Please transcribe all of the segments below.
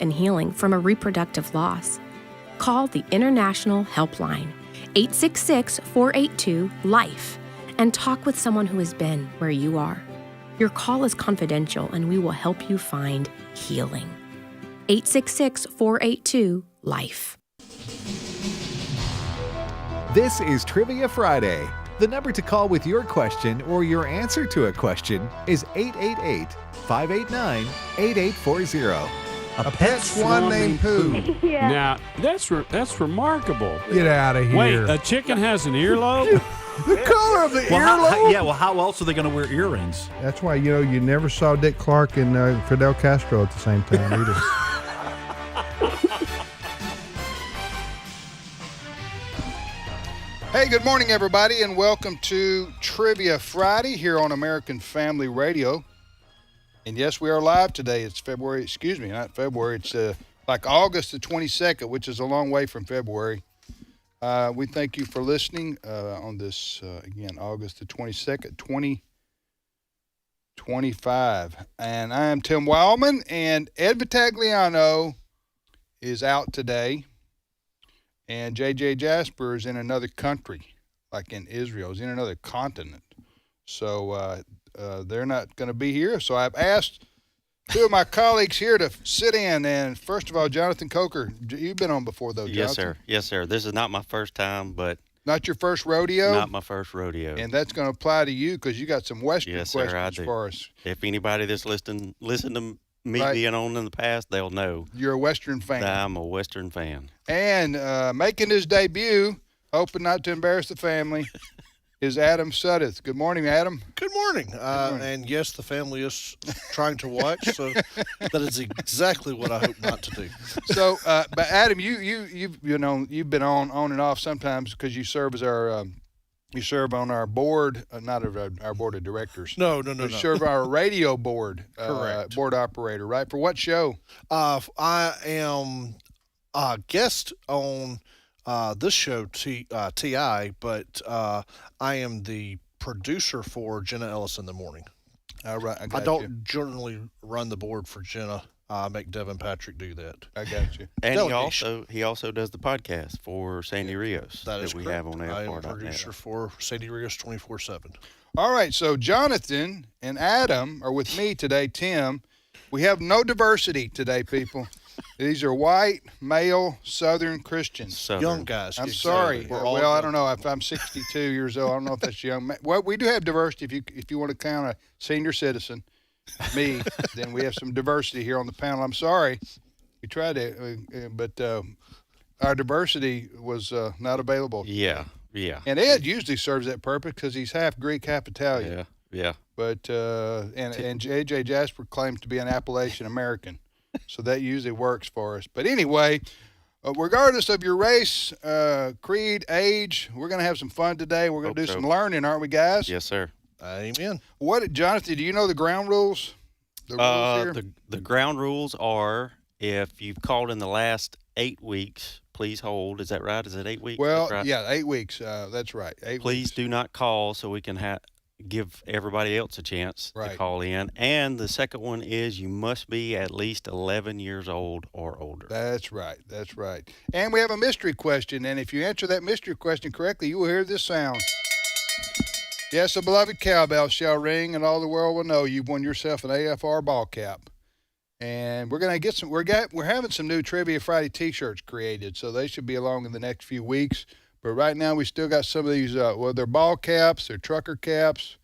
and healing from a reproductive loss. Call the International Helpline, 866-482-LIFE, and talk with someone who has been where you are. Your call is confidential, and we will help you find healing. 866-482-LIFE. This is Trivia Friday. The number to call with your question or your answer to a question is 888-589-8840. A pet swan named Pooh. Yeah. Now, that's remarkable. Get out of here. Wait, a chicken has an earlobe? The color of the earlobe? Well, how else are they going to wear earrings? That's why, you never saw Dick Clark and Fidel Castro at the same time either. Hey, good morning, everybody, and welcome to Trivia Friday here on American Family Radio. And yes, we are live today. It's not February. It's like August the 22nd, which is a long way from February. We thank you for listening on this, again, August the 22nd, 2025. And I am Tim Wildmon, and Ed Vitagliano is out today. And J.J. Jasper is in another country, like in Israel. He's in another continent. So they're not going to be here. So I've asked two of my colleagues here to sit in. And first of all, Jonathan Coker, you've been on before, though, Jonathan. Yes, sir. Yes, sir. This is not my first time, but... Not your first rodeo? Not my first rodeo. And that's going to apply to you because you got some Western questions I do. for us. If anybody that's listened to me being on in the past, they'll know. You're a Western fan. I'm a Western fan. And making his debut, hoping not to embarrass the family, is Adam Suddeth. Good morning, Adam. Good morning. And yes, the family is trying to watch, so that is exactly what I hope not to do. So, but Adam, you've been on and off sometimes because you serve as our you serve on our board, not our board of directors. No. You serve our radio board, correct. Board operator, right? For what show? I am a guest on this show, TI, but I am the producer for Jenna Ellis in the Morning. All right, I don't generally run the board for Jenna. I make Devin Patrick do that. I got you. And he also does the podcast for Sandy Rios that we correct. have on I am a producer for Sandy Rios 24/7. All right, so Jonathan and Adam are with me today, Tim. We have no diversity today, people. These are white, male, Southern Christians. Young guys. I'm sorry. Well, I don't know. If I'm 62 years old, I don't know if that's young. Well, we do have diversity. If you want to count a senior citizen, me, then we have some diversity here on the panel. I'm sorry. We tried to, but our diversity was not available. Yeah. And Ed usually serves that purpose because he's half Greek, half Italian. Yeah. But and J.J. Jasper claims to be an Appalachian American. So that usually works for us. But anyway, regardless of your race, creed, age, we're going to have some fun today. We're going to do some learning, aren't we, guys? Yes, sir. Amen. Jonathan, do you know the ground rules? The ground rules are if you've called in the last 8 weeks, please hold. Is that right? Is it 8 weeks? Well, right? Yeah, 8 weeks. That's right. 8 Please weeks. do not call so we can give everybody else a chance to call in. And the second one is you must be at least 11 years old or older. That's right. And we have a mystery question. And if you answer that mystery question correctly, you will hear this sound. Yes, a beloved cowbell shall ring, and all the world will know you've won yourself an AFR ball cap. And we're gonna get some. We're having some new Trivia Friday T-shirts created, so they should be along in the next few weeks. But right now, we still got some of these. They're ball caps, they're trucker caps.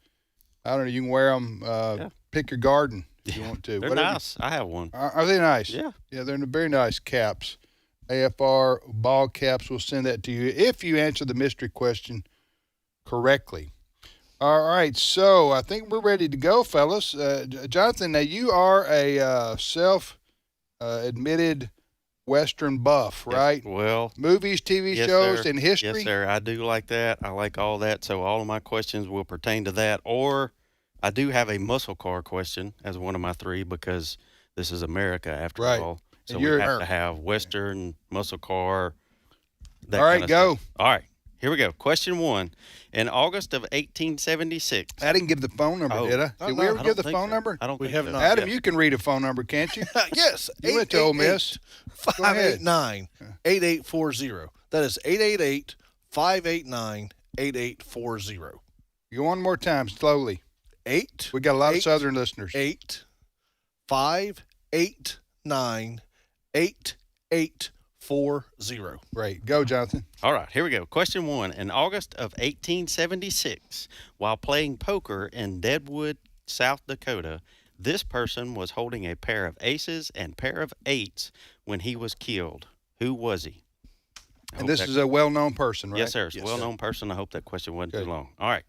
I don't know. You can wear them. Pick your garden if you want to. They're nice. I have one. Are they nice? Yeah. Yeah, they're very nice caps. AFR ball caps. We'll send that to you if you answer the mystery question correctly. All right, so I think we're ready to go, fellas. Jonathan, now you are a self-admitted Western buff, right? Well, movies, TV shows, and history? Yes, sir. I do like that. I like all that, so all of my questions will pertain to that. Or I do have a muscle car question as one of my three because this is America, after all. So we have to have Western, muscle car, that all right, kind of go. stuff. All right. Here we go. Question 1. In August of 1876. I didn't give the phone number, Oh. did I? No, Did no, we ever I give don't the think phone so. number? I don't We think have so. not. Adam, you can read a phone number, can't you? Yes. You went to Ole Miss. Go ahead. 589-8840. That is 888-589-8840. You one more time, slowly. 8. We got a lot of Eight. Southern listeners. 8-589-8840. Great. Go, Jonathan. All right, here we go. Question 1. In August of 1876, while playing poker in Deadwood, South Dakota, this person was holding a pair of aces and pair of eights when he was killed. Who was he? I And hope this that- is a well-known person, right? Yes, sir. It's a Yes, well-known person. I hope that question wasn't Good. too long. All right.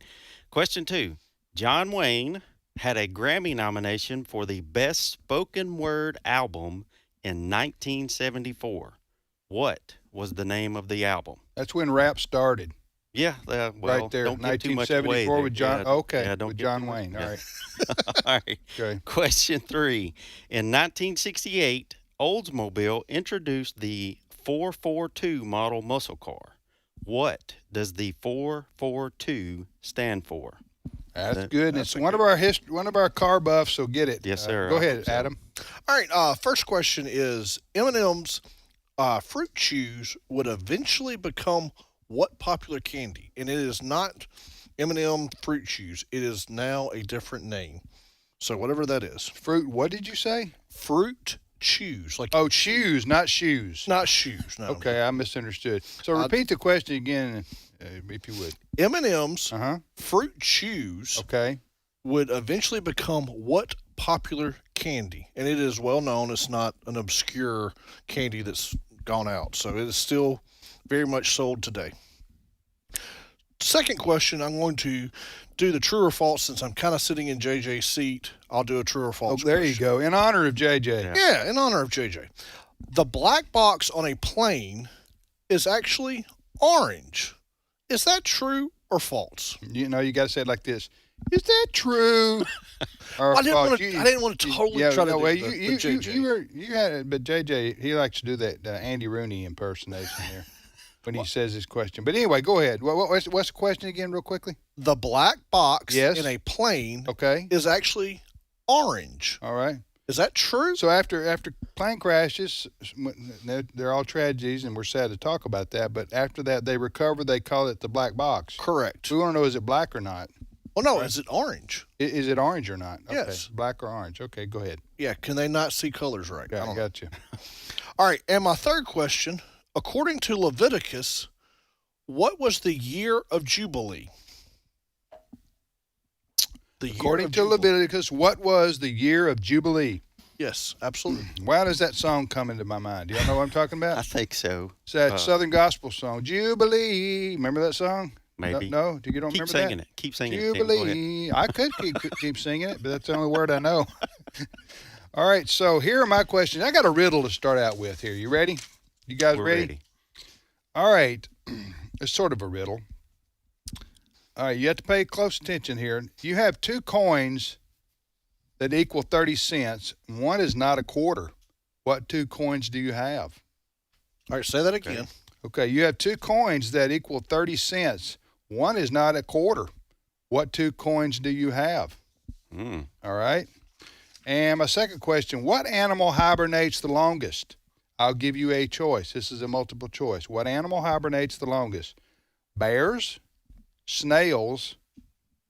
Question 2. John Wayne had a Grammy nomination for the Best Spoken Word Album in 1974. What was the name of the album? That's when rap started. Yeah, well, Right there, don't give too much away 1974 there. with John. Yeah, Okay, yeah, don't with give John too much- Wayne. All yeah. right. All right. Okay. Question 3. In 1968, Oldsmobile introduced the 442 model muscle car. What does the 442 stand for? That's That- good. And it's one of our car buffs, so get it. Yes, sir. Go I ahead, hope so. Adam. All right. First question is M&M's fruit chews would eventually become what popular candy? And it is not M&M fruit chews. It is now a different name. So whatever that is. Fruit. What did you say? Fruit chews. Like Oh, shoes, not shoes. not shoes. No. Okay, I misunderstood. So repeat the question again, if you would. M&M's Uh-huh. fruit chews Okay. would eventually become what popular candy? And it is well known. It's not an obscure candy that's gone out. So it is still very much sold today. Second question, I'm going to do the true or false since I'm kind of sitting in JJ's seat. I'll do a true or Oh, false. there you question. go. In honor of JJ. Yeah. Yeah, in honor of JJ. The black box on a plane is actually orange. Is that true or false? You know, you got to say it like this. Is that true? Or I didn't false? want to. I didn't want to totally Yeah, try to no, do well, the JJ. you had it, but JJ, he likes to do that Andy Rooney impersonation there when he says his question. But anyway, go ahead. What's the question again, real quickly? The black box Yes. in a plane Okay. is actually orange. All right. Is that true? So after plane crashes, they're all tragedies, and we're sad to talk about that. But after that, they recover. They call it the black box. Correct. We want to know, is it black or not? Well, no, is it orange? Is it orange or not? Okay. Yes. Black or orange. Okay, go ahead. Yeah, can they not see colors right? I Got, don't know. got you. All right, and my third question, according to Leviticus, what was the year of Jubilee? The year According of to Jubilee. Leviticus, what was the year of Jubilee? Yes, absolutely. Why does that song come into my mind? Do y'all know what I'm talking I about? think so. It's that Uh, Southern gospel song, Jubilee. Remember that song? Maybe. No, you don't Keep remember singing that? it. Keep singing it. Tim. Go ahead. Jubilee. I could keep singing it, but that's the only word I know. All right, so here are my questions. I got a riddle to start out with here. You ready? You guys We're ready? ready. All right. It's sort of a riddle. All right, you have to pay close attention here. You have two coins that equal 30 cents. One is not a quarter. What two coins do you have? All right, say that again. Okay, you have two coins that equal 30 cents. One is not a quarter. What two coins do you have? Mm. All right. And my second question, what animal hibernates the longest? I'll give you a choice. This is a multiple choice. What animal hibernates the longest? Bears, snails,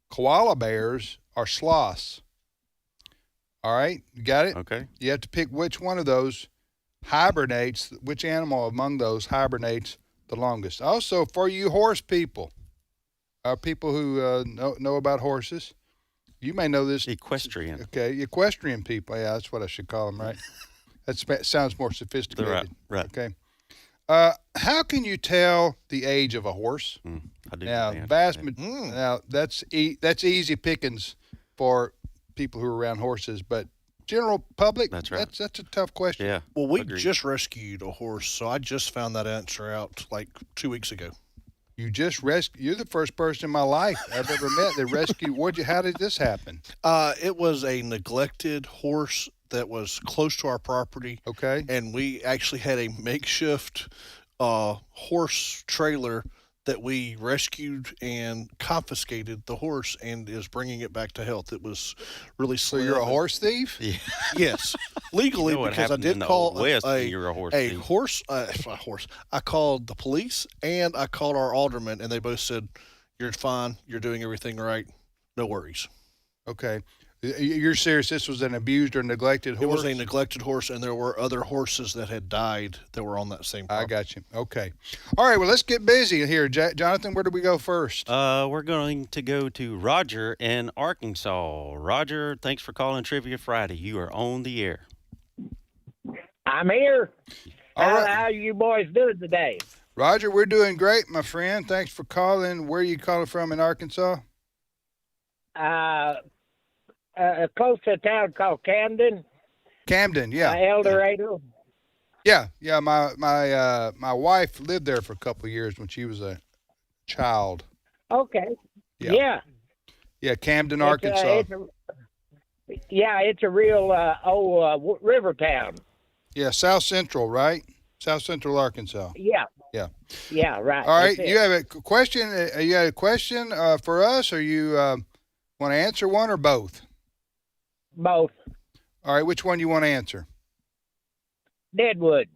koala bears, or sloths? All right, you got it? Okay. You have to pick which one of those hibernates, which animal among those hibernates the longest. Also, for you horse people, people who know about horses, you may know this. Equestrian. Okay, equestrian people. Yeah, that's what I should call them, right? That sounds more sophisticated. Right. Okay. How can you tell the age of a horse? I do. Now, understand. now that's easy pickings for people who are around horses, but general public, That's right. That's a tough question. Yeah. Well, we Agreed. just rescued a horse, so I just found that answer out like 2 weeks ago. You just you're the first person in my life I've ever met that rescued. How did this happen? It was a neglected horse that was close to our property, Okay. and we actually had a makeshift horse trailer that we rescued and confiscated the horse and is bringing it back to health. It was really So slim. you're a and- horse thief? Yeah. Yes, legally, You know what because I happened in did the call Old West when a you were a horse a thief. horse. A horse. I called the police and I called our alderman, and they both said, "You're fine. You're doing everything right. No worries." Okay. You're serious? This was an abused or neglected horse? It was a neglected horse, and there were other horses that had died that were on that same property. I got you. Okay. All right. Well, let's get busy here. Jonathan, where do we go first? We're going to go to Roger in Arkansas. Roger, thanks for calling Trivia Friday. You are on the air. I'm here. All right. How you boys doing today? Roger, we're doing great, my friend. Thanks for calling. Where are you calling from in Arkansas? Close to a town called Camden, Camden, yeah. El Dorado. Yeah. My wife lived there for a couple of years when she was a child. Okay. Yeah. Yeah. Camden, It's, Arkansas. it's a real old river town. Yeah, South Central, right? South Central Arkansas. Yeah. Yeah. Yeah, right. All right. That's it. You have a question? You got a question for us, or you want to answer one or both? Both. All right. Which one do you want to answer? Deadwood.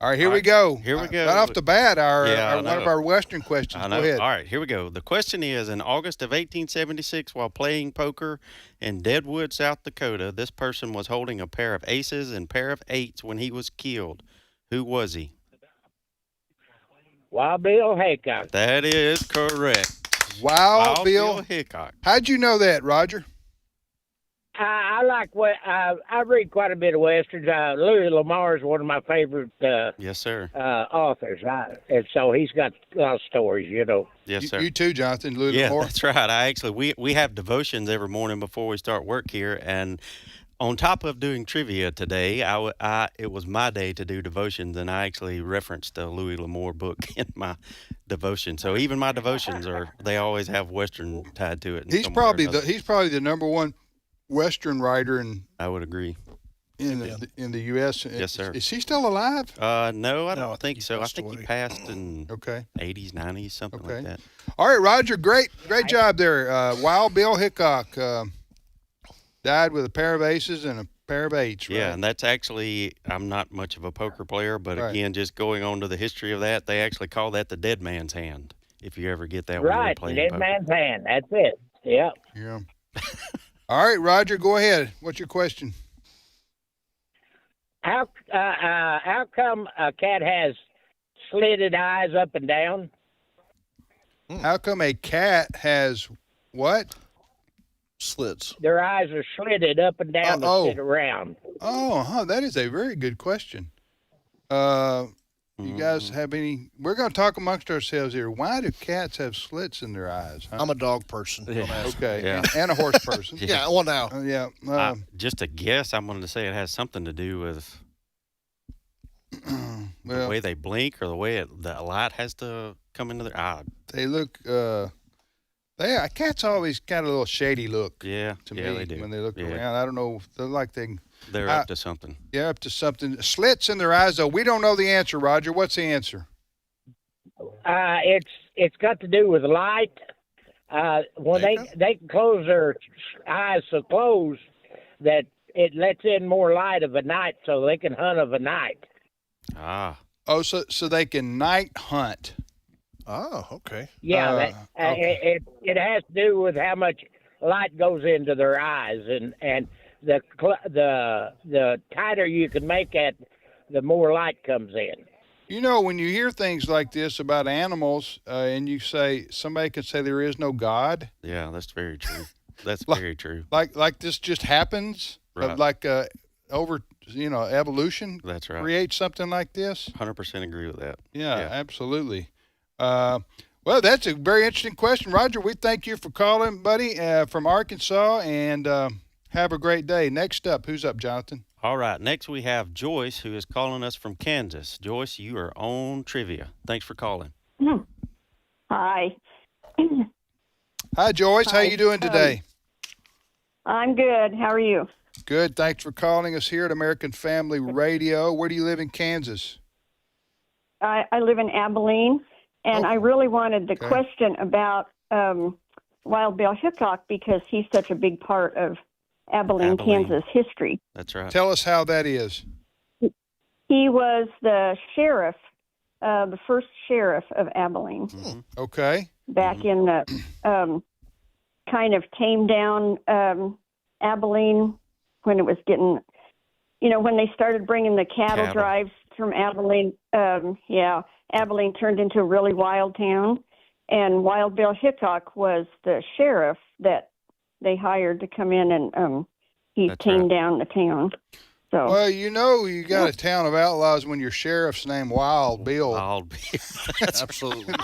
All right. Here All we right, go. here we go. Right off the bat, Yeah, I one of know. our Western questions. I know. Go ahead. All right, here we go. The question is, in August of 1876, while playing poker in Deadwood, South Dakota, this person was holding a pair of aces and pair of eights when he was killed. Who was he? Wild Bill Haycock. That is correct. Wow, Wild Bill. Hickok. How'd you know that, Roger? I like what I read quite a bit of westerns. Louis L'Amour is one of my favorite Yes, sir. authors, and so he's got a lot of stories, you know. Yes, sir. You too, Jonathan. Louis Yeah, L'Amour. that's right. I actually we have devotions every morning before we start work here, and on top of doing trivia today, it was my day to do devotions, and I actually referenced the Louis L'Amour book in my devotion. So even my devotions they always have Western tied to it. in He's some way or probably another. he's probably the number one Western writer I would agree. in the U.S. Yes, sir. Is he still alive? No, I don't I think think he so. I passed think he away. passed in Okay. 80s, 90s, something Okay. like that. All right, Roger. Great job there. Wild Bill Hickok died with a pair of aces and a pair of eights. Right? Yeah, and that's actually, I'm not much of a poker player, but Right. again, just going on to the history of that, they actually call that the dead man's hand. If you ever get that when you're Right, playing Dead poker. Man's Hand. That's it. Yep. Yeah. All right, Roger. Go ahead. What's your question? How come a cat has slitted eyes up and down? How come a cat has what? Slits. Their eyes are slitted up and down Uh-oh. to sit around. Oh, that is a very good question. You guys have any? We're going to talk amongst ourselves here. Why do cats have slits in their eyes? Huh? I'm a dog person. Don't Yeah. ask. Okay, Yeah. and a horse person. Yeah, well, now. Yeah. Just a guess, I'm going to say it has something to do with the Well, way they blink or the way the light has to come into their eye. they look. Cats always got a little shady look Yeah, to yeah, me they do. when they look Yeah. around. I don't know. They're like They're up to something. they're up to something. Slits in their eyes, though. We don't know the answer, Roger. What's the answer? It's got to do with light. When they can close their eyes so close that it lets in more light of a night, so they can hunt of a night. Ah, Oh, so they can night hunt. Oh, okay. Yeah, okay. it has to do with how much light goes into their eyes, and the tighter you can make it, the more light comes in. You know, when you hear things like this about animals, and you say somebody could say there is no God, yeah, that's very true. That's Like- very true. like this just happens, Right. like evolution That's right. creates something like this. 100% agree with that. Yeah, Yeah. absolutely. Well, that's a very interesting question, Roger. We thank you for calling, buddy, from Arkansas, and have a great day. Next up, who's up, Jonathan? All right, next we have Joyce, who is calling us from Kansas. Joyce, you are on trivia. Thanks for calling. Hi. Hi, Joyce. How Hi. you doing today? I'm good. How are you? Good. Thanks for calling us here at American Family Radio. Where do you live in Kansas? I live in Abilene. And I really wanted the question about Wild Bill Hickok because he's such a big part of Abilene, Kansas history. That's right. Tell us how that is. He was the sheriff, the first sheriff of Abilene. Okay. Back in the kind of tamed down Abilene when it was getting, when they started bringing the cattle drives from Abilene. Abilene turned into a really wild town. And Wild Bill Hickok was the sheriff that they hired to come in and he tamed down the town. So, well, you got a town of outlaws when your sheriff's named Wild Bill. Wild Bill. Absolutely.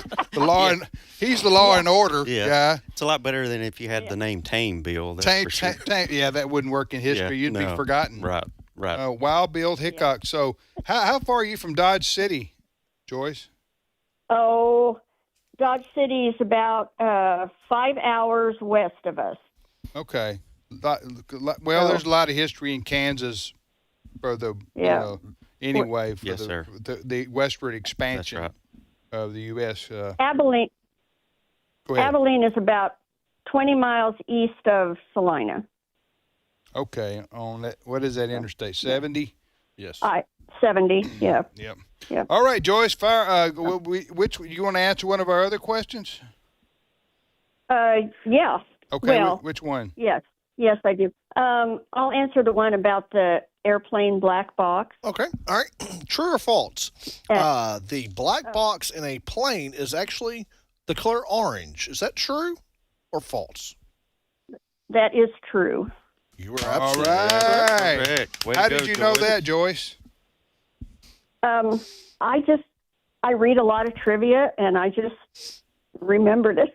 He's the law and order guy. It's a lot better than if you had the name Tame Bill. Tame, that wouldn't work in history. You'd be forgotten. Right. Wild Bill Hickok. So how far are you from Dodge City, Joyce? Oh, Dodge City is about 5 hours west of us. Okay. Well, there's a lot of history in Kansas for the the westward expansion of the U.S. Abilene. Go ahead. Abilene is about 20 miles east of Salina. Okay. On that, what is that interstate? 70? Yes. 70. Yeah. Yep. All right, Joyce. Fire. Which you want to answer one of our other questions? Yeah. Okay. Well, which one? Yes, I do. I'll answer the one about the airplane black box. Okay. All right. True or false? The black box in a plane is actually the color orange. Is that true or false? That is true. You were absolutely correct. How did you know that, Joyce? I read a lot of trivia, and I just remembered it.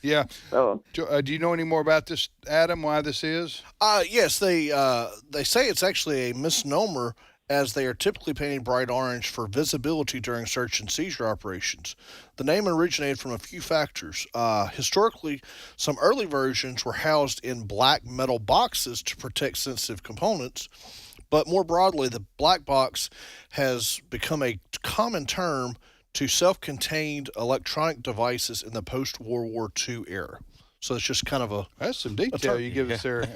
Yeah. So, do you know any more about this, Adam? Why this is? Yes, they say it's actually a misnomer, as they are typically painted bright orange for visibility during search and seizure operations. The name originated from a few factors. Historically, some early versions were housed in black metal boxes to protect sensitive components, but more broadly, the black box has become a common term to self-contained electronic devices in the post-World War II era. So it's just kind of that's some detail you give us there,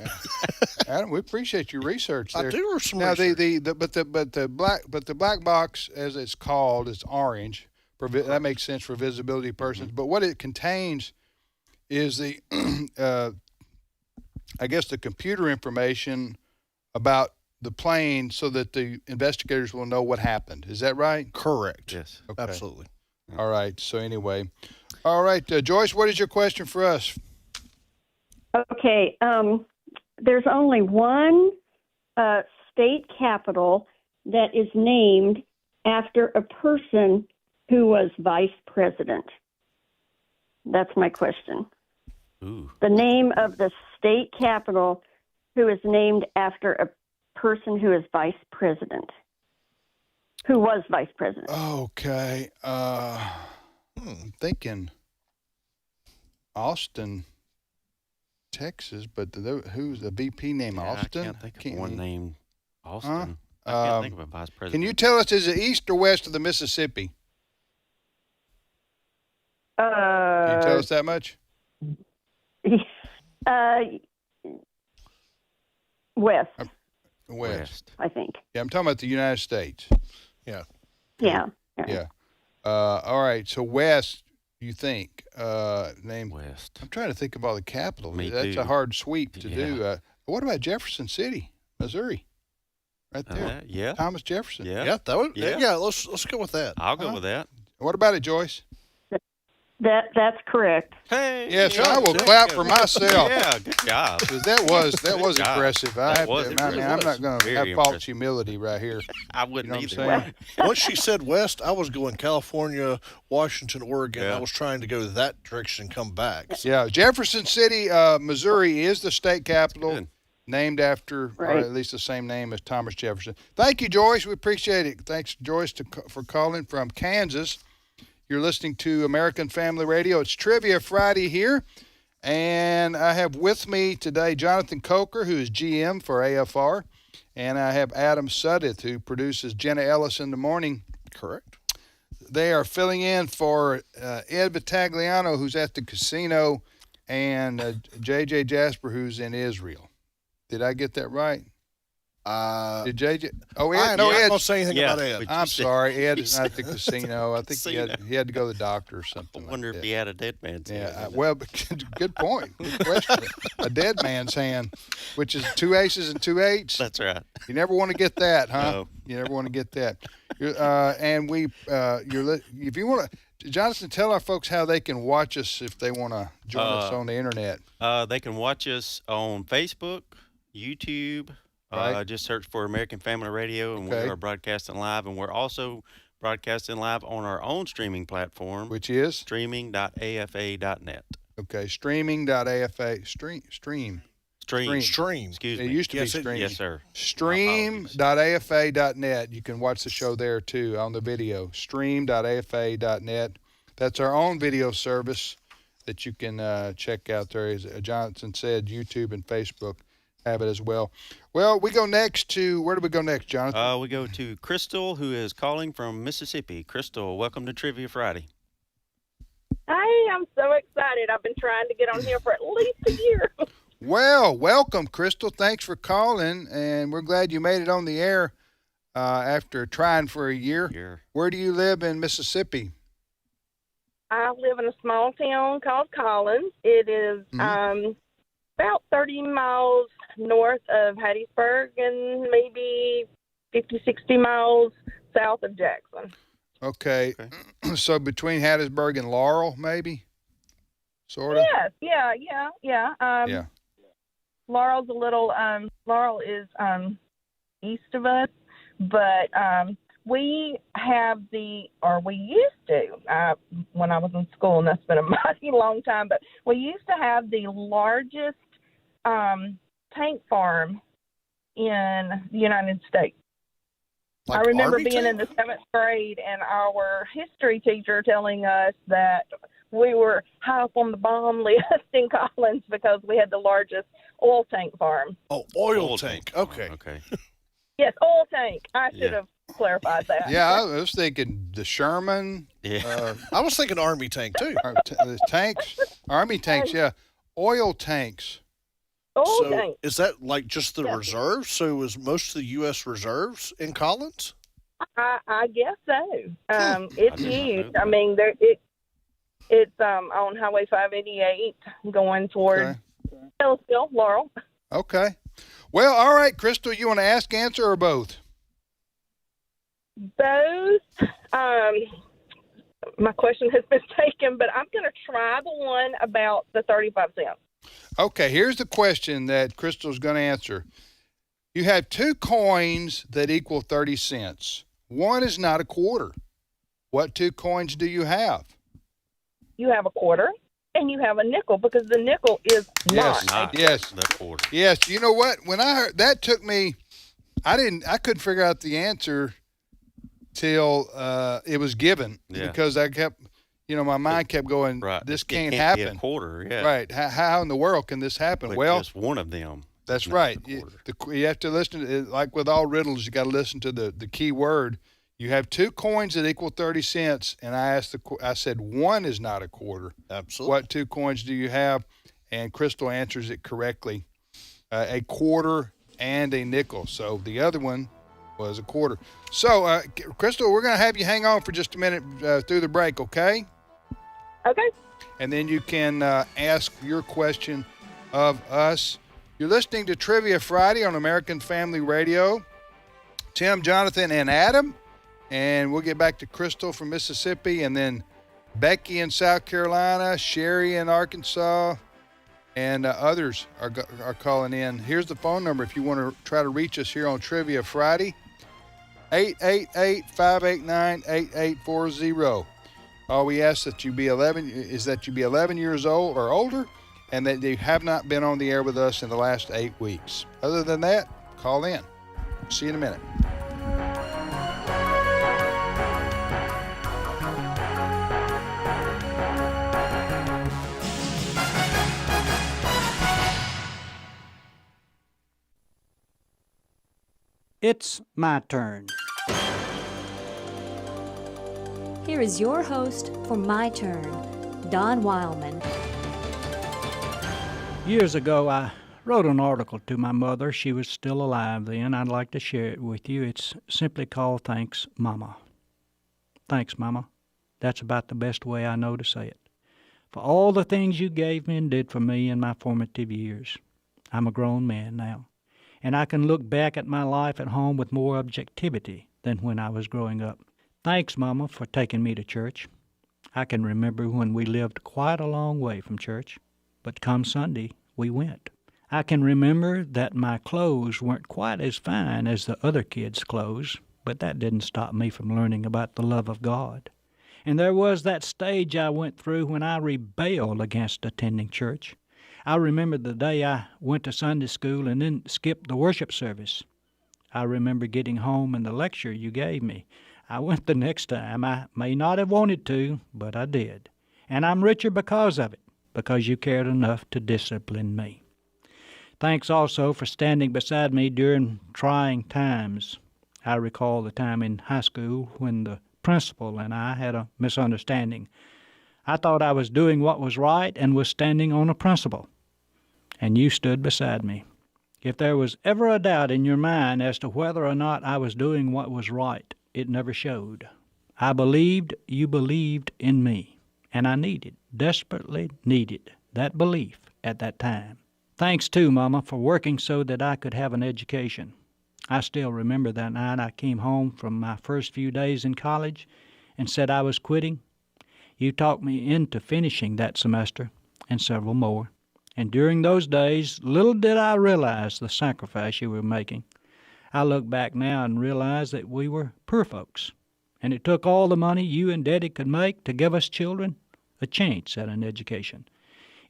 Adam. We appreciate your research there. I do some now research. the black box, as it's called, is orange. That makes sense for visibility purposes. But what it contains is the I guess the computer information about the plane, so that the investigators will know what happened. Is that right? Correct. Yes. Okay. Absolutely. All right. So anyway, all right, Joyce, what is your question for us? Okay. There's only one state capital that is named after a person who was vice president. That's my question. Ooh. The name of the state capital who is named after a person who is vice president. Who was vice president? Okay. I'm thinking Austin, Texas, but who's the VP named Austin? I can't think of one named Austin. Huh? I can't think of a vice president. Can you tell us, is it east or west of the Mississippi? Can you tell us that much? West. West. I think. Yeah, I'm talking about the United States. Yeah. Yeah. All right. So west, you think? Name West. I'm trying to think of all the capitals. Me That's too. a hard sweep to do. What about Jefferson City, Missouri? Right there. Yeah. Thomas Jefferson. Yeah. Let's go with that. I'll go with that. What about it, Joyce? That's correct. Hey. Yes, I will clap for myself. Yeah, good job. 'Cause that was Good job. impressive. That was impressive. I'm not going to Very have false impressive. humility right here. I wouldn't You know what I'm either. saying? Once she said west, I was going California, Washington, Oregon. Yeah. I was trying to go that direction and come back. Yeah, Jefferson City, Missouri is the state capital, Good. named after, or Right. at least the same name as Thomas Jefferson. Thank you, Joyce. We appreciate it. Thanks, Joyce, for calling from Kansas. You're listening to American Family Radio. It's Trivia Friday here, and I have with me today Jonathan Coker, who is GM for AFR, and I have Adam Suddeth, who produces Jenna Ellis in the morning. Correct. They are filling in for Ed Vitagliano, who's at the casino, and JJ Jasper, who's in Israel. Did I get that right? Did JJ? Oh, Ed. I'm No, not Ed. going to say anything about Ed. I'm sorry. Ed is not at the casino. I think he had to go to the doctor or something. I wonder like if that. he had a dead man's hand. Yeah, well, good point. Good question. A dead man's hand, which is 2 aces and 2 eights. That's right. You never want to get that, huh? No. You never want to get that. If you want to, Jonathan, tell our folks how they can watch us if they want to join us on the internet. They can watch us on Facebook, YouTube. Right. Just search for American Family Radio, and we are broadcasting live. And we're also broadcasting live on our own streaming platform, which is streaming.afa.net. Okay, streaming.afa. Stream. Excuse me. It used to be stream. Yes, sir. Stream.afa.net. You can watch the show there too on the video. Stream.afa.net. That's our own video service that you can check out there. As Johnson said, YouTube and Facebook have it as well. Well, we go next to, where do we go next, Jonathan? We go to Crystal, who is calling from Mississippi. Crystal, welcome to Trivia Friday. Hey, I'm so excited. I've been trying to get on here for at least a year. Well, welcome, Crystal. Thanks for calling, and we're glad you made it on the air after trying for a year. Where do you live in Mississippi? I live in a small town called Collins. It is about 30 miles north of Hattiesburg and maybe 50, 60 miles south of Jackson. Okay. So between Hattiesburg and Laurel, maybe? Sort of? Yes, yeah. Laurel's a little, Laurel is east of us, but we used to, when I was in school, and that's been a mighty long time, but we used to have the largest tank farm in the United States. Like I remember Army being in the 7th grade and our history teacher telling us that we were high up on the bomb list in Collins because we had the largest oil tank farm. Oh, oil tank. Okay. Yes, oil tank. I should have clarified that. Yeah, I was thinking the Sherman. Yeah. I was thinking Army tank, too. The tanks, Army tanks, yeah. Oil tanks. Oil tank. Is that like just the reserves? So is most of the U.S. reserves in Collins? I guess so. It's huge. I mean, it's on Highway 588 going toward Ellisville, Laurel. Okay. Well, all right, Crystal, you want to ask, answer, or both? Both. My question has been taken, but I'm going to try the one about the 35 cents. Okay, here's the question that Crystal's going to answer. You have 2 coins that equal 30 cents. One is not a quarter. What 2 coins do you have? You have a quarter and you have a nickel because the nickel is not. Yes. The quarter. Yes. You know what? When I heard that, took me. I couldn't figure out the answer till it was given because I kept. My mind kept going. Right. This It can't can't be happen. a quarter. Yeah. Right. How in the world can this happen? But well, just one of them. That's not right. a quarter. You have to listen to, like with all riddles, you got to listen to the key word. You have 2 coins that equal 30 cents, and I said one is not a quarter. Absolutely. What 2 coins do you have? And Crystal answers it correctly. A quarter and a nickel. So the other one was a quarter. So, Crystal, we're going to have you hang on for just a minute through the break, okay? Okay. And then you can ask your question of us. You're listening to Trivia Friday on American Family Radio. Tim, Jonathan, and Adam. And we'll get back to Crystal from Mississippi, and then Becky in South Carolina, Sherry in Arkansas, and others are calling in. Here's the phone number if you want to try to reach us here on Trivia Friday, 888-589-8840. All we ask that you be 11 years old or older, and that you have not been on the air with us in the last 8 weeks. Other than that, call in. See you in a minute. It's my turn. Here is your host for My Turn, Don Wildmon. Years ago, I wrote an article to my mother. She was still alive then. I'd like to share it with you. It's simply called Thanks, Mama. Thanks, Mama. That's about the best way I know to say it. For all the things you gave me and did for me in my formative years. I'm a grown man now, and I can look back at my life at home with more objectivity than when I was growing up. Thanks, Mama, for taking me to church. I can remember when we lived quite a long way from church, but come Sunday, we went. I can remember that my clothes weren't quite as fine as the other kids' clothes, but that didn't stop me from learning about the love of God. And there was that stage I went through when I rebelled against attending church. I remember the day I went to Sunday school and then skipped the worship service. I remember getting home and the lecture you gave me. I went the next time. I may not have wanted to, but I did. And I'm richer because of it, because you cared enough to discipline me. Thanks also for standing beside me during trying times. I recall the time in high school when the principal and I had a misunderstanding. I thought I was doing what was right and was standing on a principle. And you stood beside me. If there was ever a doubt in your mind as to whether or not I was doing what was right, it never showed. I believed you believed in me, and I desperately needed, that belief at that time. Thanks, too, Mama, for working so that I could have an education. I still remember that night I came home from my first few days in college and said I was quitting. You talked me into finishing that semester and several more. And during those days, little did I realize the sacrifice you were making. I look back now and realize that we were poor folks, and it took all the money you and Daddy could make to give us children a chance at an education.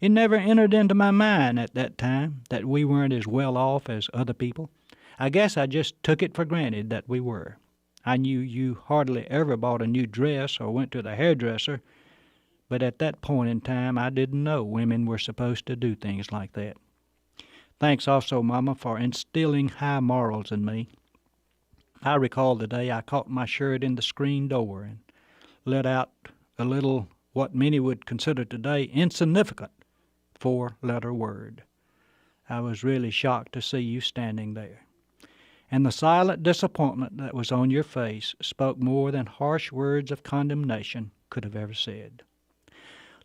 It never entered into my mind at that time that we weren't as well off as other people. I guess I just took it for granted that we were. I knew you hardly ever bought a new dress or went to the hairdresser, but at that point in time I didn't know women were supposed to do things like that. Thanks also, Mama, for instilling high morals in me. I recall the day I caught my shirt in the screen door and let out a little, what many would consider today, insignificant four-letter word. I was really shocked to see you standing there. And the silent disappointment that was on your face spoke more than harsh words of condemnation could have ever said.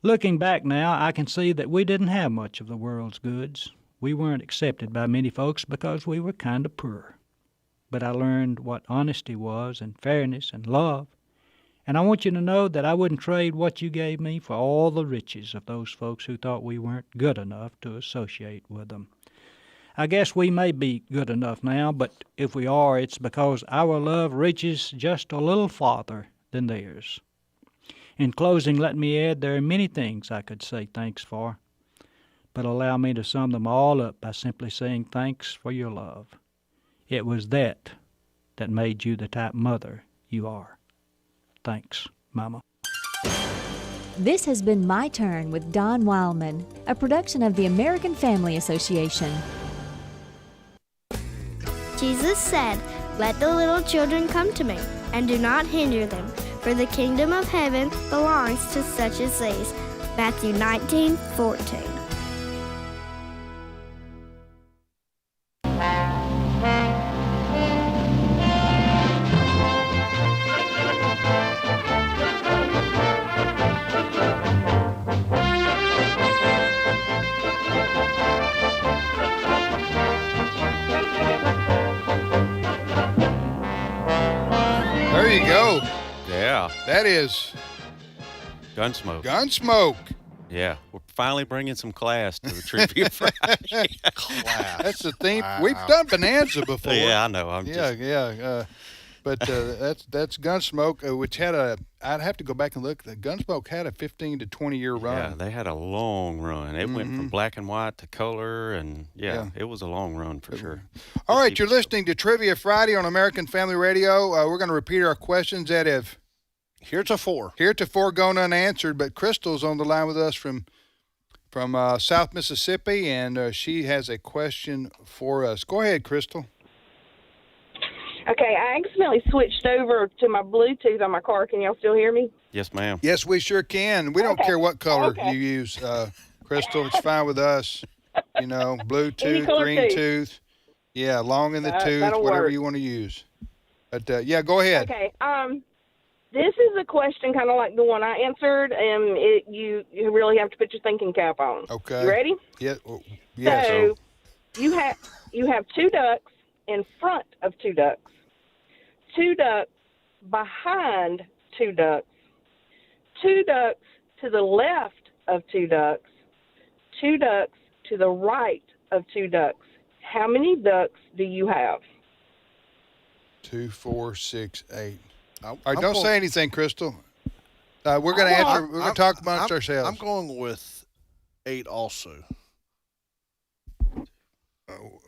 Looking back now, I can see that we didn't have much of the world's goods. We weren't accepted by many folks because we were kind of poor. But I learned what honesty was and fairness and love. And I want you to know that I wouldn't trade what you gave me for all the riches of those folks who thought we weren't good enough to associate with them. I guess we may be good enough now, but if we are, it's because our love reaches just a little farther than theirs. In closing, let me add there are many things I could say thanks for, but allow me to sum them all up by simply saying thanks for your love. It was that made you the type mother you are. Thanks, Mama. This has been My Turn with Don Wildmon, a production of the American Family Association. Jesus said, "Let the little children come to me, and do not hinder them, for the kingdom of heaven belongs to such as these." Matthew 19:14. There you go. Yeah. That is Gunsmoke. Gunsmoke. Yeah. We're finally bringing some class to the Trivia Friday. Class. That's the theme. Wow. We've done Bonanza before. Yeah, I know. But that's Gunsmoke, which had I'd have to go back and look. The Gunsmoke had a 15 to 20 year run. Yeah, they had a long run. It went from black and white to color, and it was a long run for sure. All right, you're listening to Trivia Friday on American Family Radio. We're going to repeat our questions that have heretofore gone unanswered, but Crystal's on the line with us from South Mississippi, and she has a question for us. Go ahead, Crystal. Okay, I accidentally switched over to my Bluetooth on my car. Can y'all still hear me? Yes, ma'am. Yes, we sure can. We don't care what color you use, Crystal. It's fine with us. You know, Bluetooth, green tooth. Yeah, long in the tooth, whatever you want to use. But, yeah, go ahead. Okay. This is a question kind of like the one I answered, and you really have to put your thinking cap on. Okay. You ready? Yeah. Well, yeah. So you have 2 ducks in front of 2 ducks, 2 ducks behind 2 ducks, 2 ducks to the left of 2 ducks, 2 ducks to the right of 2 ducks. How many ducks do you have? 2, 4, 6, 8. All right, don't say anything, Crystal. We're going to answer. We're going to talk amongst ourselves. I'm going with 8 also.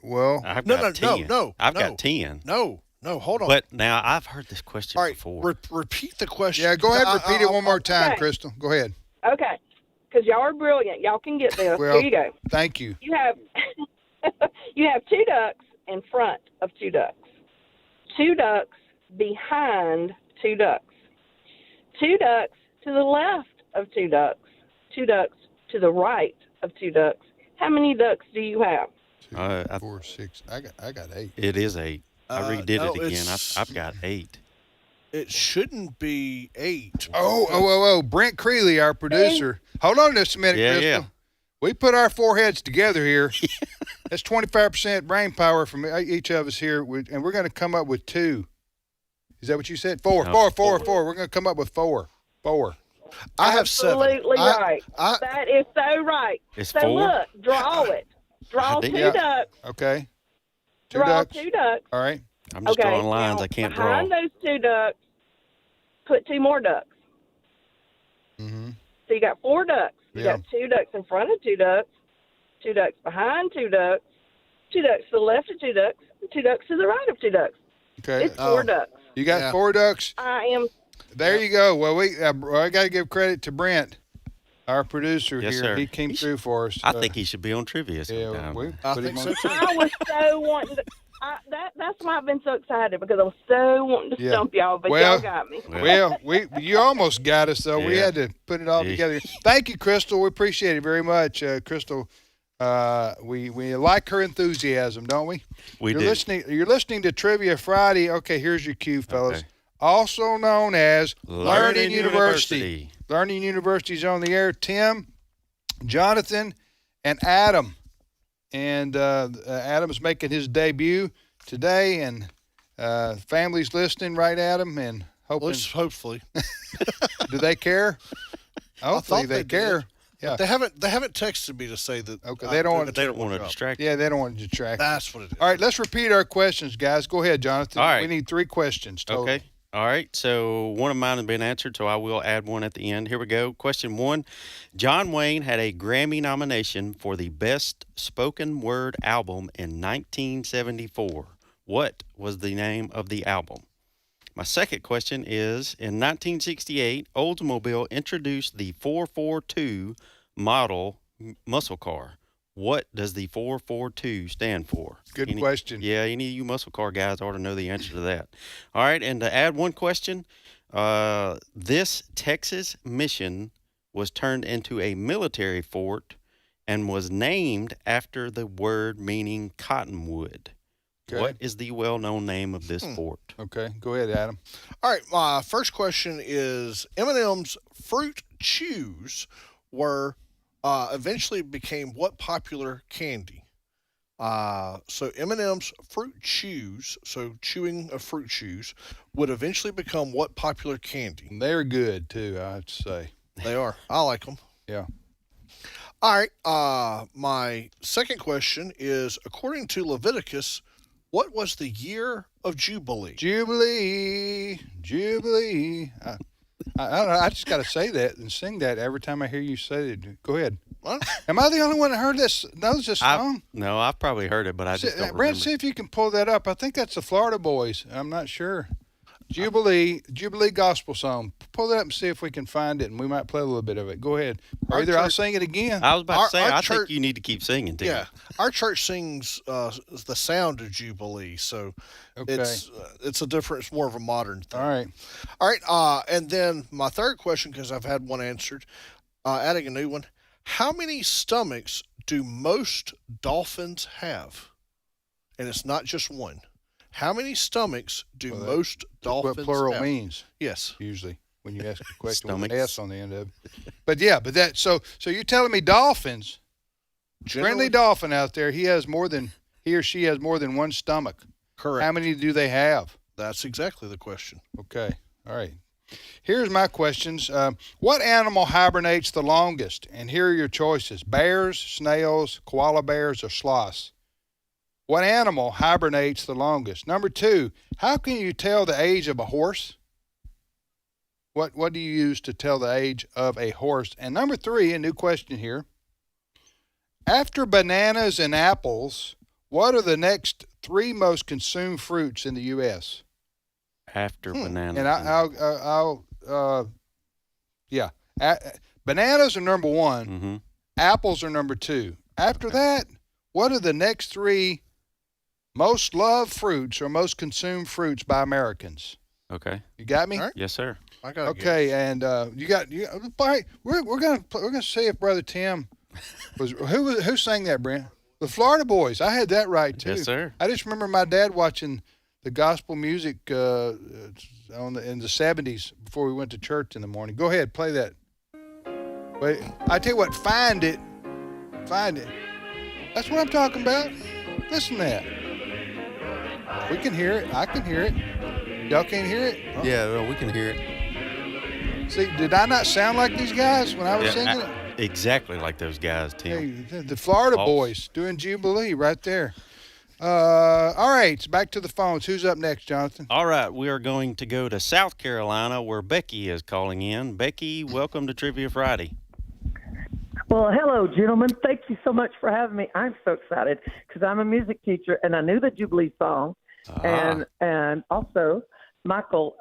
Well, I've got 10. No. I've got 10. No, hold on. But now I've heard this question before. Repeat the question. Yeah, go ahead and repeat it one more time, Crystal. Go ahead. Okay, because y'all are brilliant. Y'all can get this. Well, Here you go. Thank you. You have 2 ducks in front of 2 ducks, 2 ducks behind 2 ducks, 2 ducks to the left of 2 ducks, 2 ducks to the right of 2 ducks. How many ducks do you have? 2, 4, 6. I got 8. It is 8. I redid it again. I've got 8. It shouldn't be 8. Oh! Brent Creeley, our producer. Hold on just a minute, Crystal. Yeah. We put our foreheads together here. That's 25% brain power from each of us here, and we're going to come up with 2. Is that what you said? 4. No, 4. We're going to come up with 4. 4. I have 7. Absolutely right. That is so right. It's so 4? Look, draw it. Draw 2 ducks. Okay. 2 Draw ducks. 2 ducks. All right. I'm just drawing lines. Now, I can't draw. behind those 2 ducks, put 2 more ducks. Mm-hmm. So you got 4 ducks. You Yeah. got 2 ducks in front of 2 ducks, 2 ducks behind 2 ducks, 2 ducks to the left of 2 ducks, and 2 ducks to the right of 2 ducks. Okay. It's 4 ducks. You got 4 ducks? I am. There you go. Well, I got to give credit to Brent, our producer Yes, here. sir. He came through for us. I think he should be on trivia sometime. I think so too. I was so wanting to. That's why I've been so excited, because I was so wanting to stump y'all, but y'all got me. Well, you almost got us, though. We Yeah. had to put it all together. Thank you, Crystal. We appreciate it very much, Crystal. We like her enthusiasm, don't we? We You're do. You're listening to Trivia Friday. Okay, here's your cue, fellas. Okay. Also known as Learning University. Learning University's on the air. Tim, Jonathan, and Adam. And Adam's making his debut today, and family's listening, right, Adam? And hopefully. Do they care? Hopefully they care. Yeah. They haven't texted me to say that. Okay, they don't want to distract you. Yeah, they don't want to distract. That's what it is. All right, let's repeat our questions, guys. Go ahead, Jonathan. All right. We need 3 questions total. Okay. All right. So one of mine has been answered, so I will add one at the end. Here we go. Question 1. John Wayne had a Grammy nomination for the Best Spoken Word Album in 1974. What was the name of the album? My second question is, in 1968, Oldsmobile introduced the 442 model muscle car. What does the 442 stand for? Good question. Yeah, any of you muscle car guys ought to know the answer to that. All right, and to add one question, this Texas mission was turned into a military fort and was named after the word meaning cottonwood. Okay. What is the well-known name of this fort? Okay, go ahead, Adam. All right, my first question is M&M's Fruit Chews were eventually became what popular candy? So M&M's Fruit Chews, so chewing of fruit chews, would eventually become what popular candy? And they're good, too, I have to say. They are. I like them. Yeah. All right, my second question is, according to Leviticus, what was the year of Jubilee? Jubilee. I don't know. I just got to say that and sing that every time I hear you say it. Go ahead. What? Am I the only one that heard this? Knows this song? No, I've probably heard it, but I just don't Brent, remember. see if you can pull that up. I think that's the Florida Boys. I'm not sure. Jubilee gospel song. Pull that up and see if we can find it, and we might play a little bit of it. Go ahead. Or either I'll sing it again. I was about to say, our I church- think you need to keep singing, too. Yeah, our church sings the sound of Jubilee, so it's a different, it's more of a modern thing. All right. And then my third question, because I've had one answered, adding a new one. How many stomachs do most dolphins have? And it's not just one. How many stomachs do most dolphins have? What plural means. Yes. Usually, when you ask a question with an S on the end of it. But yeah, so you're telling me dolphins, friendly dolphin out there, he or she has more than one stomach. Correct. How many do they have? That's exactly the question. Okay. All right. Here's my questions. What animal hibernates the longest? And here are your choices: bears, snails, koala bears, or sloths. What animal hibernates the longest? Number 2, how can you tell the age of a horse? What do you use to tell the age of a horse? And number 3, a new question here. After bananas and apples, what are the next 3 most consumed fruits in the U.S.? After bananas. And bananas are number 1. Mm-hmm. Apples are number 2. After that, what are the next 3 most loved fruits or most consumed fruits by Americans? Okay. You got me? Right. Yes, sir. I got Okay, and we're gonna see if Brother Tim was who sang that, Brent? The Florida Boys. I had that right too. Yes, sir. I just remember my dad watching the gospel music in the 70s before we went to church in the morning. Go ahead, play that. Wait, I tell you what, find it. That's what I'm talking about. Listen to that. We can hear it. I can hear it. Y'all can't hear it? Oh. Yeah, well, we can hear it. See, did I not sound like these guys when I was singing it? Exactly like those guys, Tim. Hey, the Florida Boys doing Jubilee right there. All right, back to the phones. Who's up next, Jonathan? All right, we are going to go to South Carolina where Becky is calling in. Becky, welcome to Trivia Friday. Well, hello, gentlemen. Thank you so much for having me. I'm so excited because I'm a music teacher and I knew the Jubilee song, and also Michael,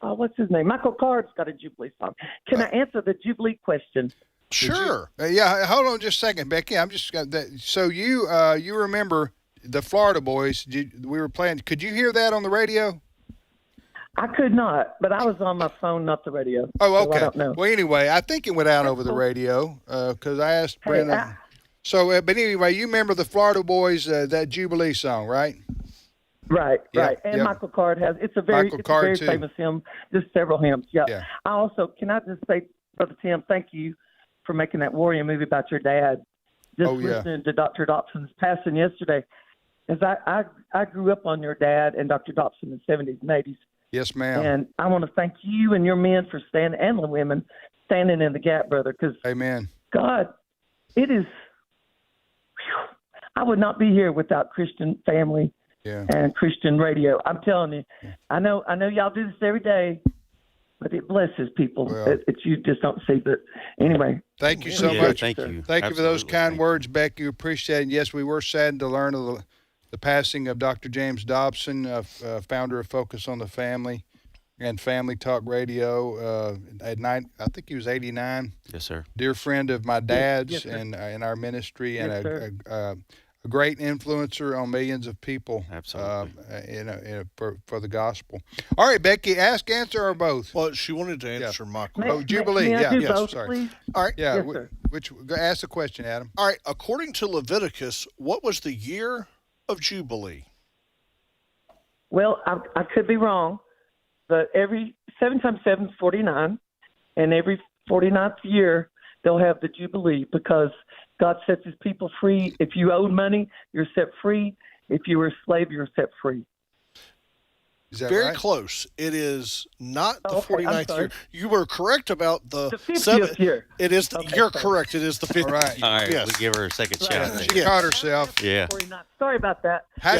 what's his name? Michael Card's got a Jubilee song. Can I answer the Jubilee question? Sure. Yeah. Hold on just a second, Becky. I'm just got that. So you remember the Florida Boys? We were playing. Could you hear that on the radio? I could not, but I was on my phone, not the radio. Oh, okay. So I don't know. Well, anyway, I think it went out over the radio because I asked Brenda. But anyway, you remember the Florida Boys, that Jubilee song, right? Right. And yep. Michael Card has. It's a very famous hymn. Just several hymns. Yeah. I also, can I just say, Brother Tim, thank you for making that warrior movie about your dad. Just listening to Dr. Dobson's passing yesterday. As I grew up on your dad and Dr. Dobson in the 70s and 80s. Yes, ma'am. And I want to thank you and your men for standing, and the women, standing in the gap, brother. Because, amen. God, it is. I would not be here without Christian family and Christian radio. I'm telling you, I know y'all do this every day, but it blesses people. Well, it's you just don't see. But anyway, thank you so much. Thank you. Thank you for those kind words, Becky. We appreciate it. Yes, we were saddened to learn of the passing of Dr. James Dobson, founder of Focus on the Family and Family Talk Radio. At night, I think he was 89. Yes, sir. Dear friend of my dad's and in our ministry, and a great influencer on millions of people. Absolutely. For the gospel. All right, Becky, ask, answer, or both. Well, she wanted to answer Michael. Oh, Jubilee. May I do Yes, both, sorry. please? All right. Yeah. Yes, sir. Ask the question, Adam. All right. According to Leviticus, what was the year of Jubilee? Well, I could be wrong, but every 7 times 7 is 49, and every 49th year they'll have the Jubilee because God sets his people free. If you owed money, you're set free. If you were a slave, you're set free. Is that Very right? close. It is not the Okay, 49th year. You were correct about the 50th year. It is. You're sorry. correct. It is the 50th. All right. year. All right, Yes. we give her a second shot. She caught herself. Yeah. 49. Sorry about that. How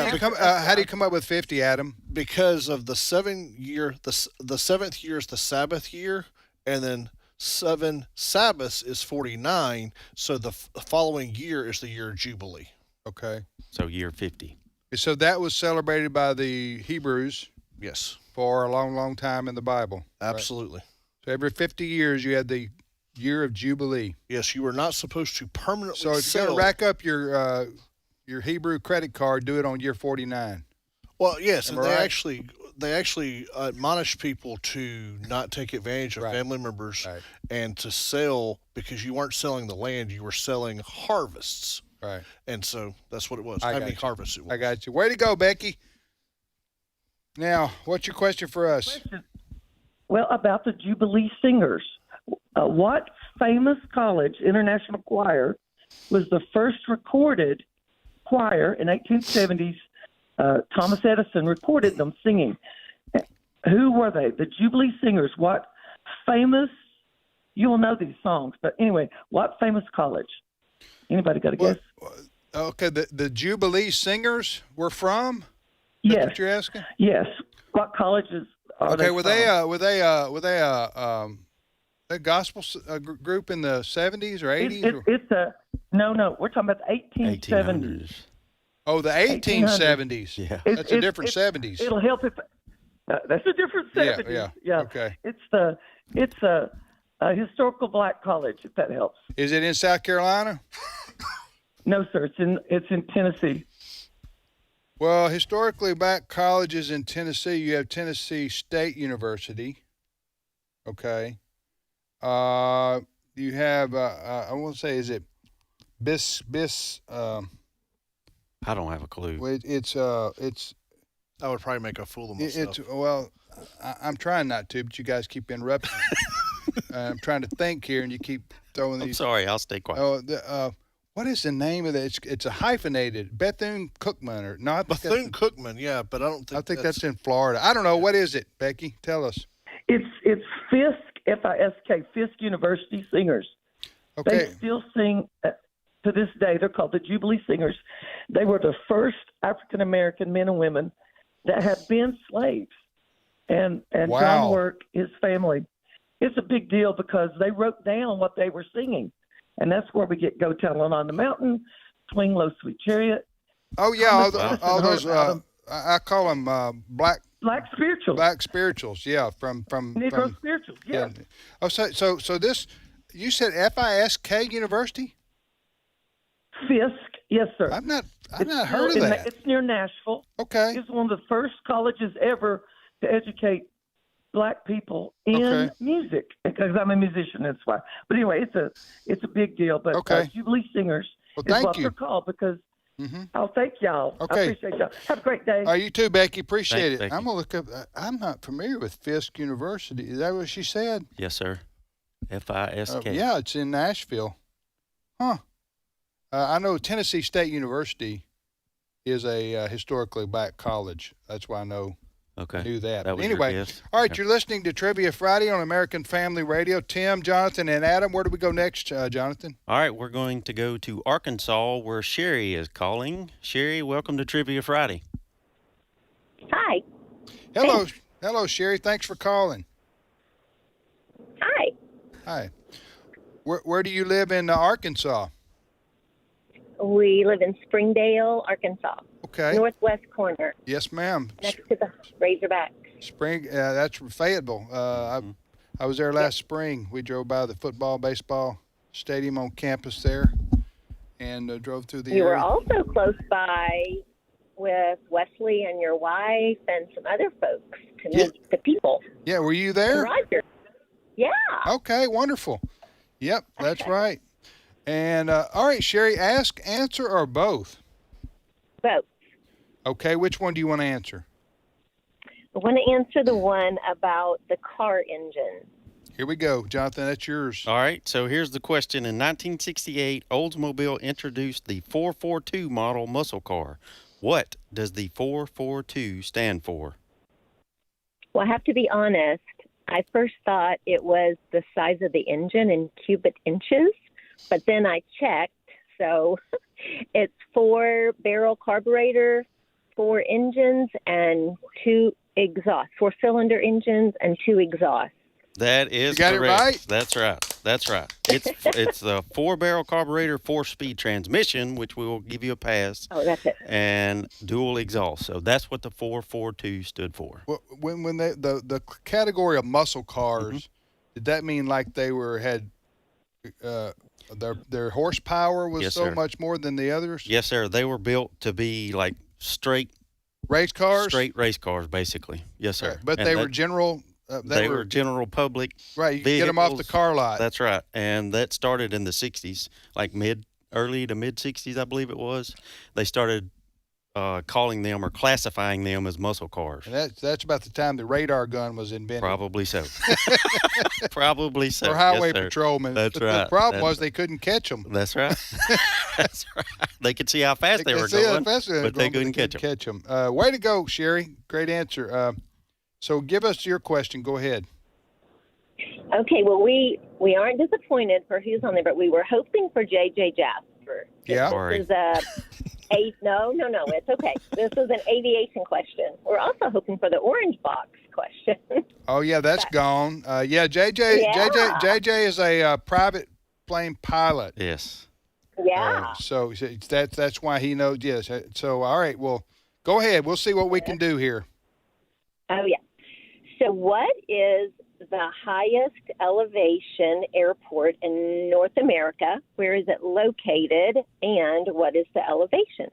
do you come up with 50, Adam? Because of the 7 year, the 7th year is the Sabbath year, and then 7 Sabbaths is 49. So the following year is the year of Jubilee. Okay. So year 50. So that was celebrated by the Hebrews. Yes. for a long, long time in the Bible. Absolutely. Right? So every 50 years, you had the year of Jubilee. Yes, you were not supposed to permanently So if you're going to rack up your Hebrew credit card, do it on year 49. Well, yes, and right? they actually admonish people to not take advantage of family members and to sell, because you weren't selling the land, you were selling harvests. Right. And so that's what it was. I How got many you. harvests it was. I got you. Way to go, Becky. Now, what's your question for us? Well, about the Jubilee Singers. What famous college international choir was the first recorded choir in 1870s? Thomas Edison recorded them singing. Who were they? The Jubilee Singers. What famous, you'll know these songs, but anyway, what famous college? Anybody got a guess? Okay, the Jubilee Singers were from? Yes. That's what you're asking? Yes. What colleges are they were from? were they a gospel group in the 70s or 80s? No, we're talking about the 1870s. Oh, the 1870s. Yeah. That's a different 70s. It'll help if that's a different 70s. Yeah. Okay. It's a historical black college, if that helps. Is it in South Carolina? No, sir. It's in Tennessee. Well, historically black colleges in Tennessee, you have Tennessee State University. Okay. You have I want to say, is it I don't have a clue. It's I would probably make a fool of myself. I'm trying not to, but you guys keep interrupting. I'm trying to think here, and you keep throwing these. I'm sorry, I'll stay quiet. Oh, what is the name of it? It's a hyphenated Bethune-Cookman or not? Bethune-Cookman, yeah, but I think that's in Florida. I don't know. What is it, Becky? Tell us. It's Fisk, F-I-S-K, Fisk University Singers. Okay. They still sing to this day. They're called the Jubilee Singers. They were the first African-American men and women that had been slaves. And Wow. John Work, his family, it's a big deal because they wrote down what they were singing. And that's where we get Go Tellin' on the Mountain, Swing Low Sweet Chariot. Oh, yeah, all those, I call them black spirituals. Black spirituals, yeah, from Negro spirituals, yeah. Oh, so this, you said Fisk University? Fisk, yes, sir. I've not heard of that. It's near Nashville. Okay. It's one of the first colleges ever to educate black people in music, because I'm a musician, that's why. But anyway, it's a big deal. But Jubilee Singers is what they're called because. I'll thank y'all. Okay. I appreciate y'all. Have a great day. You too, Becky. Appreciate it. Becky. I'm going to look up. I'm not familiar with Fisk University. Is that what she said? Yes, sir. F-I-S-K. Yeah, it's in Nashville. Huh. I know Tennessee State University is a historically black college. That's why I knew that. That was anyway, your guess. All right, you're listening to Trivia Friday on American Family Radio. Tim, Jonathan, and Adam, where do we go next, Jonathan? All right, we're going to go to Arkansas, where Sherry is calling. Sherry, welcome to Trivia Friday. Hi. Hello, Sherry. Thanks for calling. Hi. Where do you live in Arkansas? We live in Springdale, Arkansas. Okay. Northwest corner. Yes, ma'am. Next to the Razorbacks. That's Fayetteville. I was there last spring. We drove by the football, baseball stadium on campus there, and drove through the area. You were also close by with Wesley and your wife and some other folks to meet the people. Yeah, were you there? Roger. Yeah. Okay, wonderful. Yep, that's right. And all right, Sherry, ask, answer, or both? Both. Okay, which one do you want to answer? I want to answer the one about the car engine. Here we go. Jonathan, that's yours. All right, so here's the question. In 1968, Oldsmobile introduced the 442 model muscle car. What does the 442 stand for? Well, I have to be honest. I first thought it was the size of the engine in cubic inches, but then I checked. So it's 4-barrel carburetor, 4 engines, and 2 exhausts, 4-cylinder engines and 2 exhausts. That is you got correct. It right? That's right. That's right. It's the 4-barrel carburetor, 4-speed transmission, which we will give you a pass. Oh, that's it. And dual exhaust. So that's what the 442 stood for. Well, when the category of muscle cars, did that mean like they had their horsepower was much more than the others? Yes, sir. They were built to be like straight race cars. Straight race cars, basically. Yes, sir. Right. But they were general. They were general public. Right. You could get them off the car lot. That's right. And that started in the 60s, like early to mid 60s, I believe it was. They started calling them or classifying them as muscle cars. And that's about the time the radar gun was invented. Probably so. Probably so. For highway patrolmen. That's but right. The problem was they couldn't catch them. That's right. That's right. They could see how fast they were going, but they couldn't catch them. Way to go, Sherry. Great answer. So give us your question. Go ahead. Okay, well, we aren't disappointed for who's on there, but we were hoping for J.J. Jasper. Yeah. This is no, it's okay. This is an aviation question. We're also hoping for the orange box question. Oh, yeah, that's gone. JJ is a private plane pilot. Yes. Yeah. So that's why he knows. Yes. So, all right, well, go ahead. We'll see what we can do here. Oh, yeah. So what is the highest elevation airport in North America? Where is it located, and what is the elevation?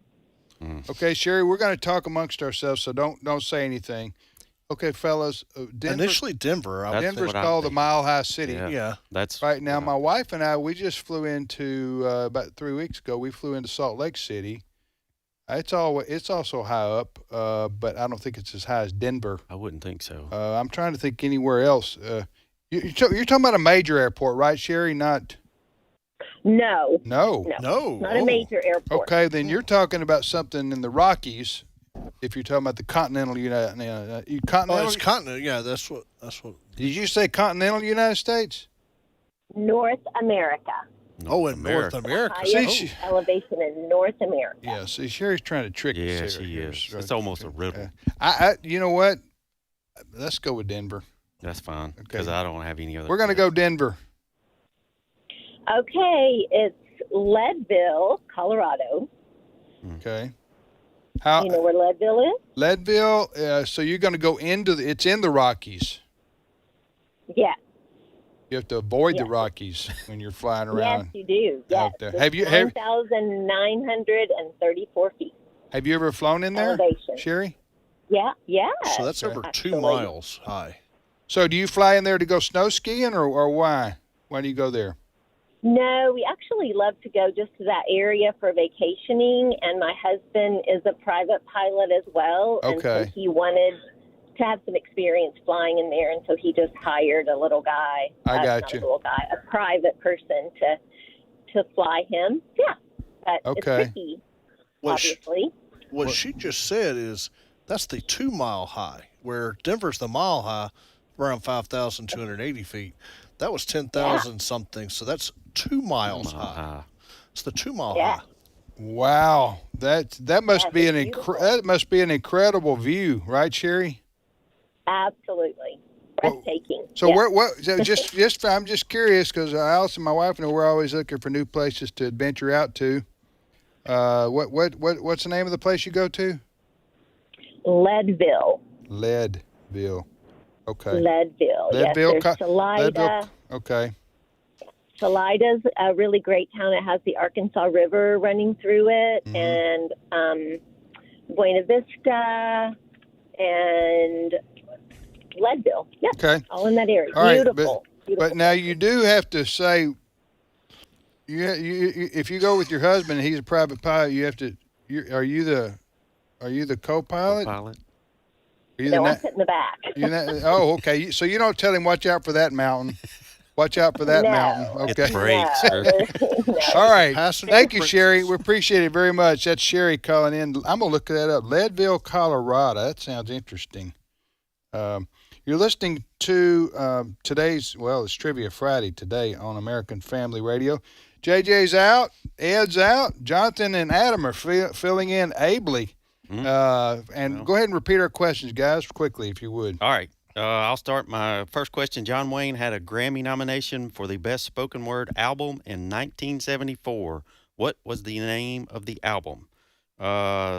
Okay, Sherry, we're going to talk amongst ourselves, so don't say anything. Okay, fellas. Denver, initially, Denver. Denver's called the Mile High City. Yeah. That's right now. My wife and I, we just flew into about 3 weeks ago. We flew into Salt Lake City. It's also high up, but I don't think it's as high as Denver. I wouldn't think so. I'm trying to think anywhere else. You're talking about a major airport, right, Sherry? No. No. Not a major airport. Okay, then you're talking about something in the Rockies. If you're talking about the continental Continental. Oh, it's continental. Yeah, that's what. Did you say continental United States? North America. In North America. Highest elevation in North America. Yeah, see, Sherry's trying to trick us. Yeah, she is. It's almost a riddle. You know what? Let's go with Denver. That's fine, because I don't have any other. We're going to go Denver. Okay, it's Leadville, Colorado. Okay. You know where Leadville is? Leadville, so you're going to go it's in the Rockies. Yeah. You have to avoid the Rockies when you're flying around. Yes, you do. Yes. Out there. Have you 1,934 feet. Have you ever flown in there, elevation. Sherry? Yeah. So that's over 2 miles high. So do you fly in there to go snow skiing, or why? Why do you go there? No, we actually love to go just to that area for vacationing, and my husband is a private pilot as well, and so he wanted to have some experience flying in there, and so he just hired a little guy. I got you. A little guy, a private person to fly him. Yeah, but it's tricky, obviously. What she just said is that's the 2 mile high, where Denver's the mile high, around 5,280 feet. That was 10,000 something, so that's 2 miles high. It's the 2 mile high. Wow, that must be that must be an incredible view, right, Sherry? Absolutely, breathtaking. So I'm just curious because Alice and my wife and we're always looking for new places to adventure out to. What's the name of the place you go to? Leadville. Okay. Leadville. Yes, there's Salida. Leadville. Okay. Salida's a really great town. It has the Arkansas River running through it, and Buena Vista, and Leadville. Yeah. Okay. All in that area. All Beautiful. Right, but now you do have to say, if you go with your husband and he's a private pilot, you have to. Are you the co-pilot? Co-pilot. No, I'm sitting in the back. Okay. So you don't tell him, watch out for that mountain. Watch out for that mountain. Okay. It's brakes. All right. Thank you, Sherry. We appreciate it very much. That's Sherry calling in. I'm going to look that up. Leadville, Colorado. That sounds interesting. You're listening to today's, it's Trivia Friday today on American Family Radio. JJ's out. Ed's out. Jonathan and Adam are filling in ably. Go ahead and repeat our questions, guys, quickly, if you would. All right. I'll start my first question. John Wayne had a Grammy nomination for the Best Spoken Word Album in 1974. What was the name of the album?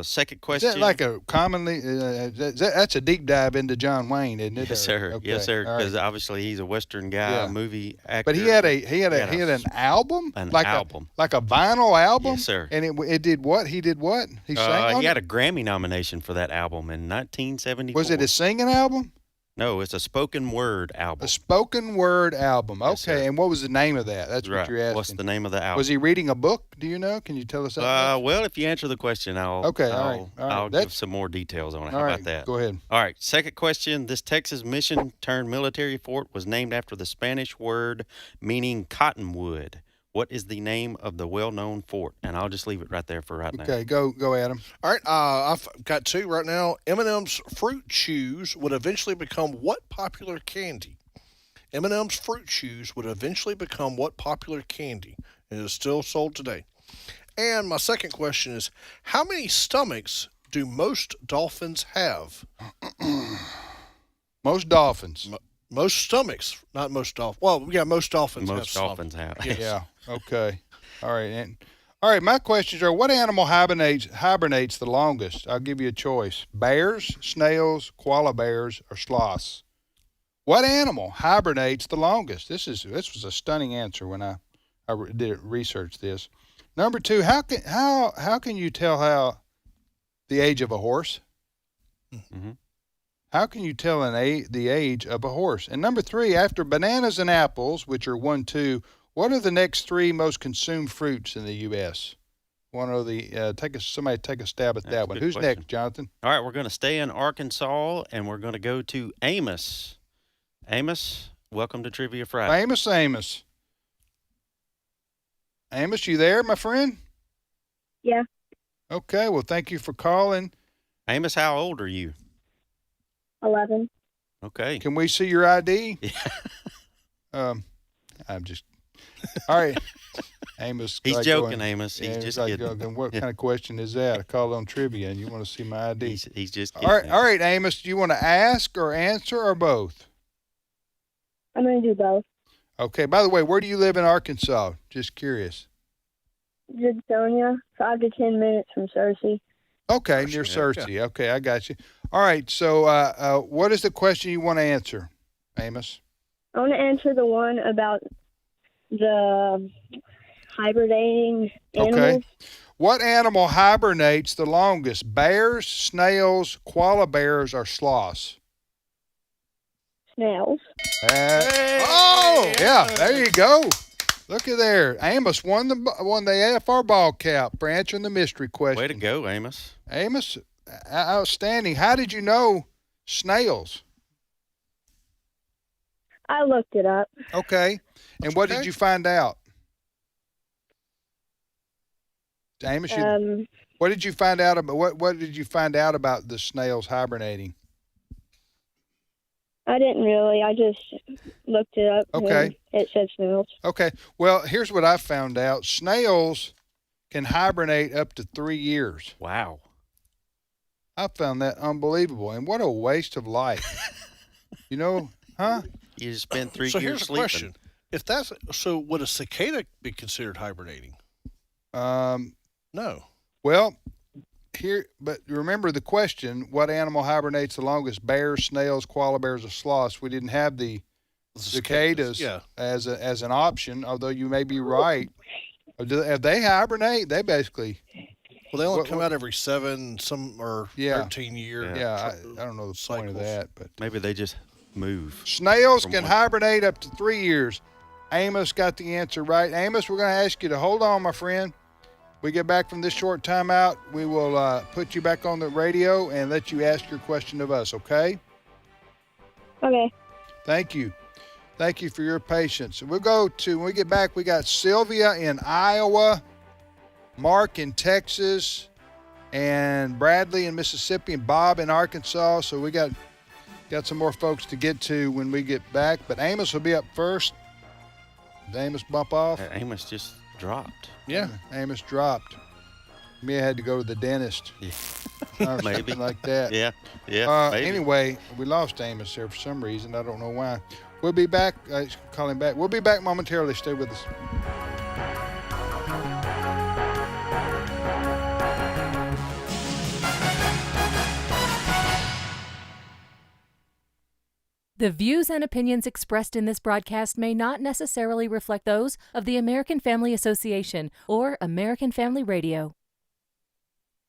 Second question. Is that like a commonly? That's a deep dive into John Wayne, isn't it? Yes, sir. Okay. Yes, sir. All Because right. obviously he's a Western guy, movie actor. But he had an album, An like album. like a vinyl album. Yes, sir. And it did what? He did what? He sang on He it? had a Grammy nomination for that album in 1974. Was it a singing album? No, it's a spoken word album. A spoken word album. Yes, Okay, sir. and what was the name of that? That's Right. what you're asking. What's the name of the album? Was he reading a book? Do you know? Can you tell us that? Well, if you answer the question, I'll I'll give That's- some more details on it. All How right, about that? go ahead. All right. Second question. This Texas mission turned military fort was named after the Spanish word meaning cottonwood. What is the name of the well-known fort? And I'll just leave it right there for right now. Okay, go Adam. All right, I've got two right now. M&M's Fruit Chews would eventually become what popular candy? M&M's Fruit Chews would eventually become what popular candy? It is still sold today. And my second question is, how many stomachs do most dolphins have? Most dolphins. Most stomachs, not most dolphins. Well, yeah, most dolphins have Most dolphins have. Yes. Yeah. Okay. All right. All right. My questions are: what animal hibernates the longest? I'll give you a choice: bears, snails, koala bears, or sloths. What animal hibernates the longest? This was a stunning answer when I did research this. Number two: how can you tell the age of a horse? Mm-hmm. How can you tell the age of a horse? And number three, after bananas and apples, which are 1, 2, what are the next three most consumed fruits in the U.S.? Somebody take a stab at that one. good Who's question. next, Jonathan? All right, we're going to stay in Arkansas, and we're going to go to Amos. Amos, welcome to Trivia Friday. Amos. Amos, you there, my friend? Yeah. Okay, well, thank you for calling. Amos, how old are you? 11. Okay. Can we see your ID? I'm just... All right. Amos. He's like joking, going, Amos. He's just like kidding. Joking. What kind of question is that? I called on trivia, and you want to see my ID? He's just kidding. All right, Amos. Do you want to ask or answer or both? I'm going to do both. Okay. By the way, where do you live in Arkansas? Just curious. Judsonia, 5 to 10 minutes from Searcy. Okay, near Searcy. Okay, I got you. All right. So, what is the question you want to answer, Amos? I want to answer the one about the hibernating animals. Okay. What animal hibernates the longest? Bears, snails, koala bears, or sloths? Snails. Yeah, there you go. Look at there. Amos won the AFR ball cap for answering the mystery question. Way to go, Amos. Amos, outstanding. How did you know snails? I looked it up. Okay. And what did you find out? Amos, what did you find out about what did you find out about the snails hibernating? I didn't really. I just looked it up. Okay. And it said snails. Okay. Well, here's what I found out. Snails can hibernate up to 3 years. Wow. I found that unbelievable. And what a waste of life. You know, huh? You just spend 3 So years here's a sleeping. question: if that's so, would a cicada be considered hibernating? No. Well, but remember the question, what animal hibernates the longest? Bears, snails, koala bears, or sloths? We didn't have the cicadas as an option, although you may be right. If they hibernate, they basically... Well, they only come out every 7, some or 13 years. Yeah, I don't know the point of that, but maybe they just move. Snails can hibernate up to 3 years. Amos got the answer right. Amos, we're going to ask you to hold on, my friend. We get back from this short timeout, we will put you back on the radio and let you ask your question of us, okay? Okay. Thank you. Thank you for your patience. When we get back, we got Sylvia in Iowa, Mark in Texas, and Bradley in Mississippi, and Bob in Arkansas. So we got some more folks to get to when we get back. But Amos will be up first. Did Amos bump off? Amos just dropped. Yeah, Amos dropped. Mia had to go to the dentist. Yeah. or Maybe. something like that. Yeah, maybe. Anyway, we lost Amos there for some reason. I don't know why. We'll be back. Call him back. We'll be back momentarily. Stay with us. The views and opinions expressed in this broadcast may not necessarily reflect those of the American Family Association or American Family Radio.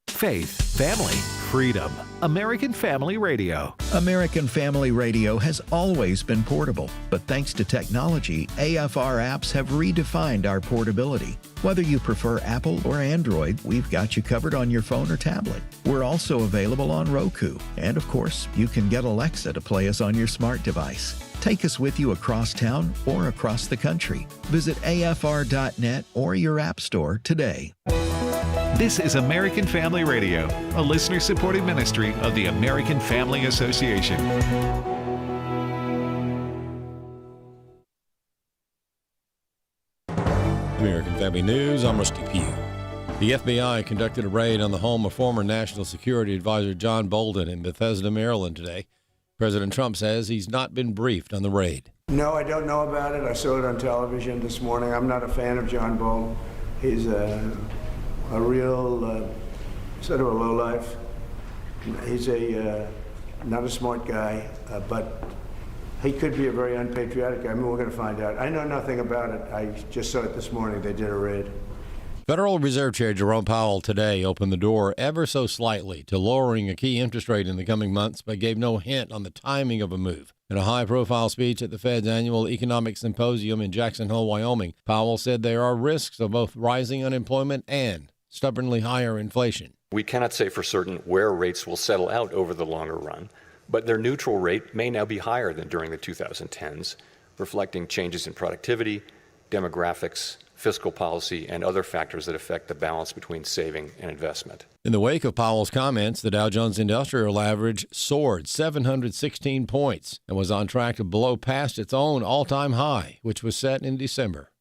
Faith, family, freedom. American Family Radio. American Family Radio has always been portable, but thanks to technology, AFR apps have redefined our portability. Whether you prefer Apple or Android, we've got you covered on your phone or tablet. We're also available on Roku, and of course, you can get Alexa to play us on your smart device. Take us with you across town or across the country. Visit afr.net or your app store today. This is American Family Radio, a listener-supported ministry of the American Family Association. American Family News, I'm Rusty Pugh. The FBI conducted a raid on the home of former National Security Advisor John Bolton in Bethesda, Maryland today. President Trump says he's not been briefed on the raid. No, I don't know about it. I saw it on television this morning. I'm not a fan of John Bolton. He's a real sort of a lowlife. He's not a smart guy, but he could be a very unpatriotic guy. I mean, we're going to find out. I know nothing about it. I just saw it this morning. They did a raid. Federal Reserve Chair Jerome Powell today opened the door ever so slightly to lowering a key interest rate in the coming months, but gave no hint on the timing of a move. In a high-profile speech at the Fed's annual economic symposium in Jackson Hole, Wyoming, Powell said there are risks of both rising unemployment and stubbornly higher inflation. We cannot say for certain where rates will settle out over the longer run, but their neutral rate may now be higher than during the 2010s, reflecting changes in productivity, demographics, fiscal policy, and other factors that affect the balance between saving and investment. In the wake of Powell's comments, the Dow Jones Industrial Average soared 716 points and was on track to blow past its own all-time high, which was set in December.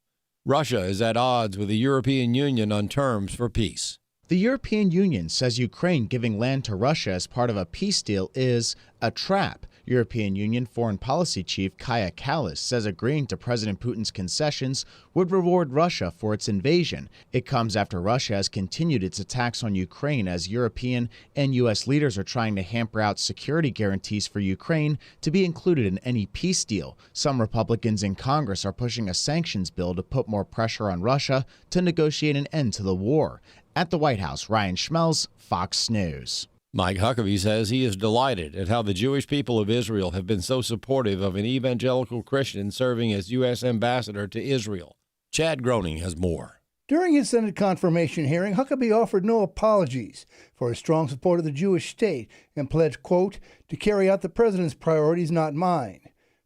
Russia is at odds with the European Union on terms for peace. The European Union says Ukraine giving land to Russia as part of a peace deal is a trap. European Union Foreign Policy Chief Kaja Kallas says agreeing to President Putin's concessions would reward Russia for its invasion. It comes after Russia has continued its attacks on Ukraine as European and U.S. leaders are trying to hamper out security guarantees for Ukraine to be included in any peace deal. Some Republicans in Congress are pushing a sanctions bill to put more pressure on Russia to negotiate an end to the war. At the White House, Ryan Schmelz, Fox News. Mike Huckabee says he is delighted at how the Jewish people of Israel have been so supportive of an evangelical Christian serving as U.S. ambassador to Israel. Chad Groening has more. During his Senate confirmation hearing, Huckabee offered no apologies for his strong support of the Jewish state and pledged, quote, to carry out the president's priorities, not mine.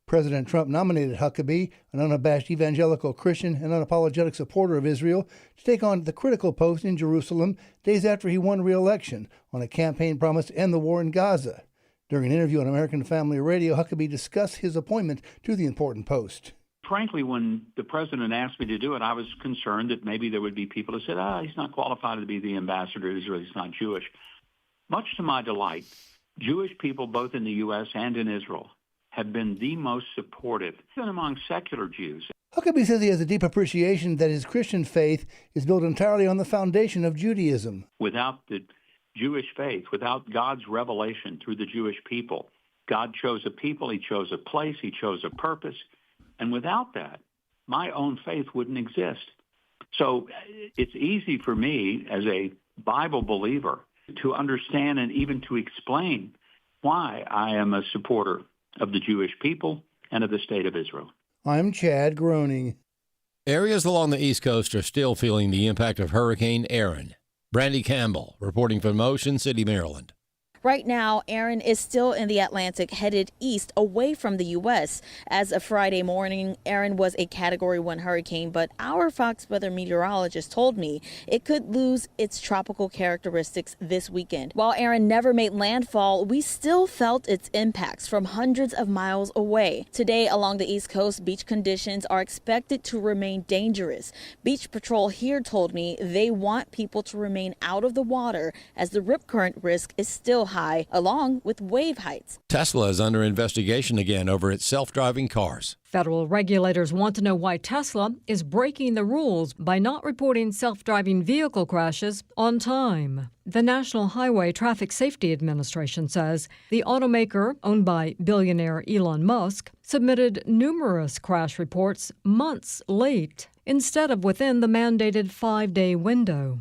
President Trump nominated Huckabee, an unabashed evangelical Christian and unapologetic supporter of Israel, to take on the critical post in Jerusalem days after he won re-election on a campaign promise to end the war in Gaza. During an interview on American Family Radio, Huckabee discussed his appointment to the important post. Frankly, when the president asked me to do it, I was concerned that maybe there would be people who said, he's not qualified to be the ambassador to Israel, he's not Jewish. Much to my delight, Jewish people both in the U.S. and in Israel have been the most supportive, even among secular Jews. Huckabee says he has a deep appreciation that his Christian faith is built entirely on the foundation of Judaism. Without the Jewish faith, without God's revelation through the Jewish people, God chose a people, he chose a place, he chose a purpose, and without that, my own faith wouldn't exist. So it's easy for me as a Bible believer to understand and even to explain why I am a supporter of the Jewish people and of the state of Israel. I'm Chad Groening. Areas along the East Coast are still feeling the impact of Hurricane Aaron. Brandy Campbell reporting from Ocean City, Maryland. Right now, Erin is still in the Atlantic, headed east away from the U.S. As of Friday morning, Erin was a Category 1 hurricane, but our Fox weather meteorologist told me it could lose its tropical characteristics this weekend. While Erin never made landfall, we still felt its impacts from hundreds of miles away. Today, along the East Coast, beach conditions are expected to remain dangerous. Beach Patrol here told me they want people to remain out of the water as the rip current risk is still high, along with wave heights. Tesla is under investigation again over its self-driving cars. Federal regulators want to know why Tesla is breaking the rules by not reporting self-driving vehicle crashes on time. The National Highway Traffic Safety Administration says the automaker, owned by billionaire Elon Musk, submitted numerous crash reports months late instead of within the mandated 5-day window.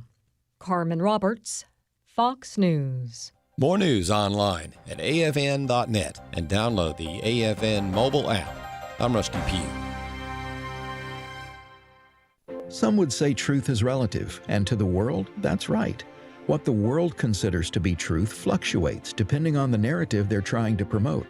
Carmen Roberts, Fox News. More news online at afn.net and download the AFN mobile app. I'm Rusty Pugh. Some would say truth is relative, and to the world, that's right. What the world considers to be truth fluctuates depending on the narrative they're trying to promote.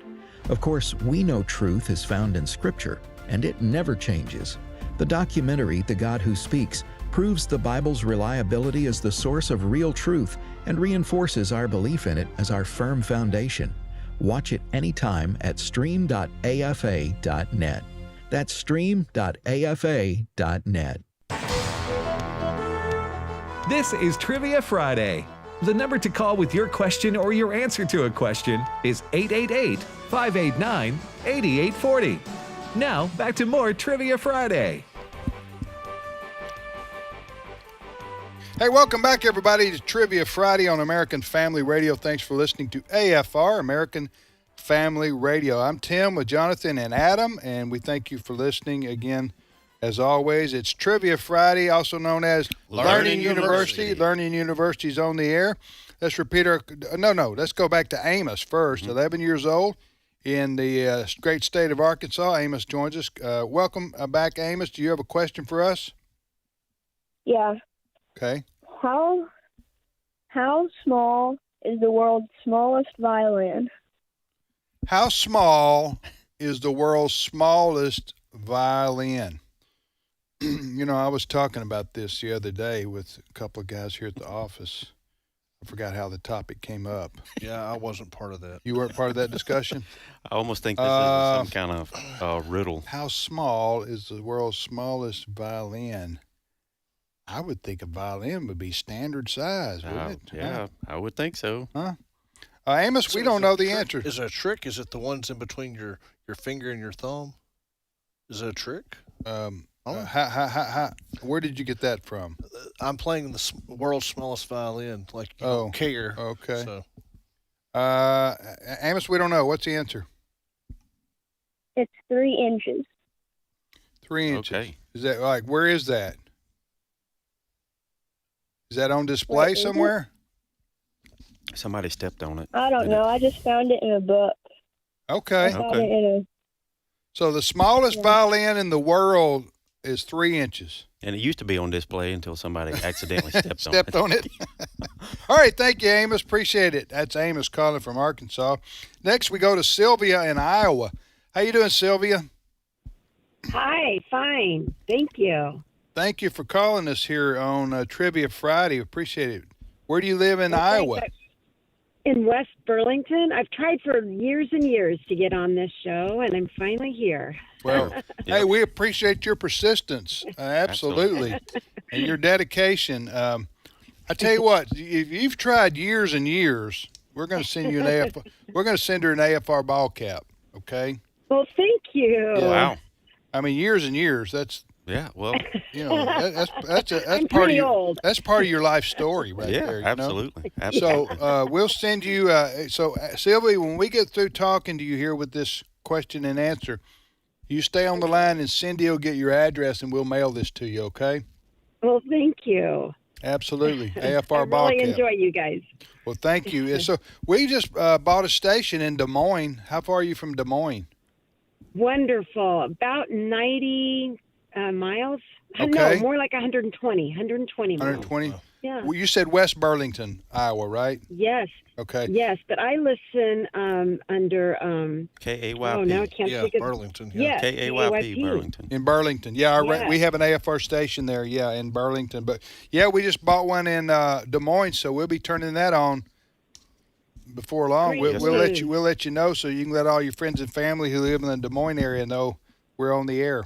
Of course, we know truth is found in Scripture, and it never changes. The documentary, The God Who Speaks, proves the Bible's reliability as the source of real truth and reinforces our belief in it as our firm foundation. Watch it anytime at stream.afa.net. That's stream.afa.net. This is Trivia Friday. The number to call with your question or your answer to a question is 888-589-8840. Now, back to more Trivia Friday. Hey, welcome back, everybody, to Trivia Friday on American Family Radio. Thanks for listening to AFR, American Family Radio. I'm Tim with Jonathan and Adam, and we thank you for listening again. As always, it's Trivia Friday, also known as Learning University. Learning University is on the air. Let's repeat let's go back to Amos first, 11 years old in the great state of Arkansas. Amos joins us. Welcome back, Amos. Do you have a question for us? Yeah. Okay. How small is the world's smallest violin? How small is the world's smallest violin? You know, I was talking about this the other day with a couple of guys here at the office. I forgot how the topic came up. Yeah, I wasn't part of that. You weren't part of that discussion? I almost think this is some kind of riddle. How small is the world's smallest violin? I would think a violin would be standard size, wouldn't it? Yeah, I would think so. Huh? Amos, we don't know the answer. Is it a trick? Is it the ones in between your finger and your thumb? Is it a trick? Where did you get that from? I'm playing the world's smallest violin, like you don't care. Okay. So. Amos, we don't know. What's the answer? It's 3 inches. 3 inches. Okay. Is that where is that? Is that on display somewhere? Somebody stepped on it. I don't know. I just found it in a book. Okay. So the smallest violin in the world is 3 inches. And it used to be on display until somebody accidentally stepped on it. All right. Thank you, Amos. Appreciate it. That's Amos calling from Arkansas. Next, we go to Sylvia in Iowa. How you doing, Sylvia? Hi. Fine. Thank you. Thank you for calling us here on Trivia Friday. Appreciate it. Where do you live in Iowa? In West Burlington. I've tried for years and years to get on this show, and I'm finally here. Well, hey, we appreciate your persistence. Absolutely. And your dedication. I tell you what, if you've tried years and years, we're going to send you we're going to send her an AFR ball cap, okay? Well, thank you. Yeah. Wow. I mean, years and years, that's... Yeah, well, you know, that's I'm part of your old. That's part of your life story, right there. You absolutely. Know? Absolutely. So we'll send you. So Sylvia, when we get through talking to you here with this question and answer, you stay on the line, and Cindy will get your address, and we'll mail this to you. Okay? Well, thank you. Absolutely. AFR ball I really cap. enjoy you guys. Well, thank you. So we just bought a station in Des Moines. How far are you from Des Moines? Wonderful. About 90 miles. Okay. No, more like 120 miles. 120? Yeah. Well, you said West Burlington, Iowa, right? Yes. Okay. Yes, but I listen under KAYP. Oh, now I can't think of Burlington. Yeah, KAYP Burlington. In Burlington. Yeah, Yeah. we have an AFR station there, in Burlington. But, yeah, we just bought one in Des Moines, so we'll be turning that on before long. Great. We'll let you know so you can let all your friends and family who live in the Des Moines area know we're on the air.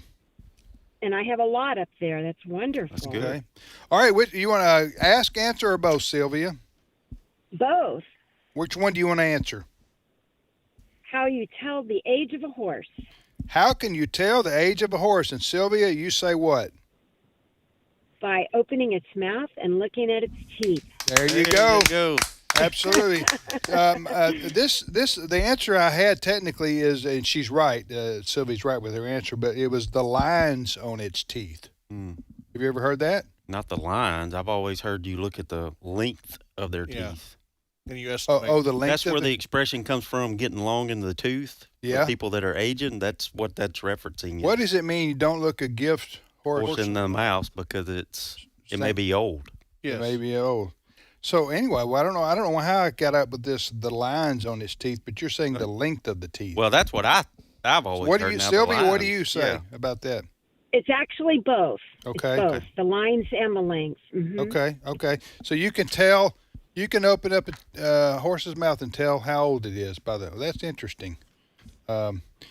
And I have a lot up there. That's wonderful. That's good. Okay. All right, you want to ask, answer, or both, Sylvia? Both. Which one do you want to answer? How you tell the age of a horse. How can you tell the age of a horse? And Sylvia, you say what? By opening its mouth and looking at its teeth. There you go. Absolutely. The answer I had technically is, and she's right, Sylvia's right with her answer, but it was the lines on its teeth. Have you ever heard that? Not the lines. I've always heard you look at the length of their teeth. And you estimate. the length. That's where the expression comes from, getting long in the tooth. Yeah. For people that are aging, that's what that's referencing. What does it mean you don't look a gift horse in the mouth because it may be old. Yes. It may be old. So anyway, I don't know how I got up with the lines on its teeth, but you're saying the length of the teeth. Well, that's what I've always heard. Sylvia, what do you say about that? It's actually both. Okay. It's both. The lines and the length. Mm-hmm. Okay. So you can open up a horse's mouth and tell how old it is by that's interesting.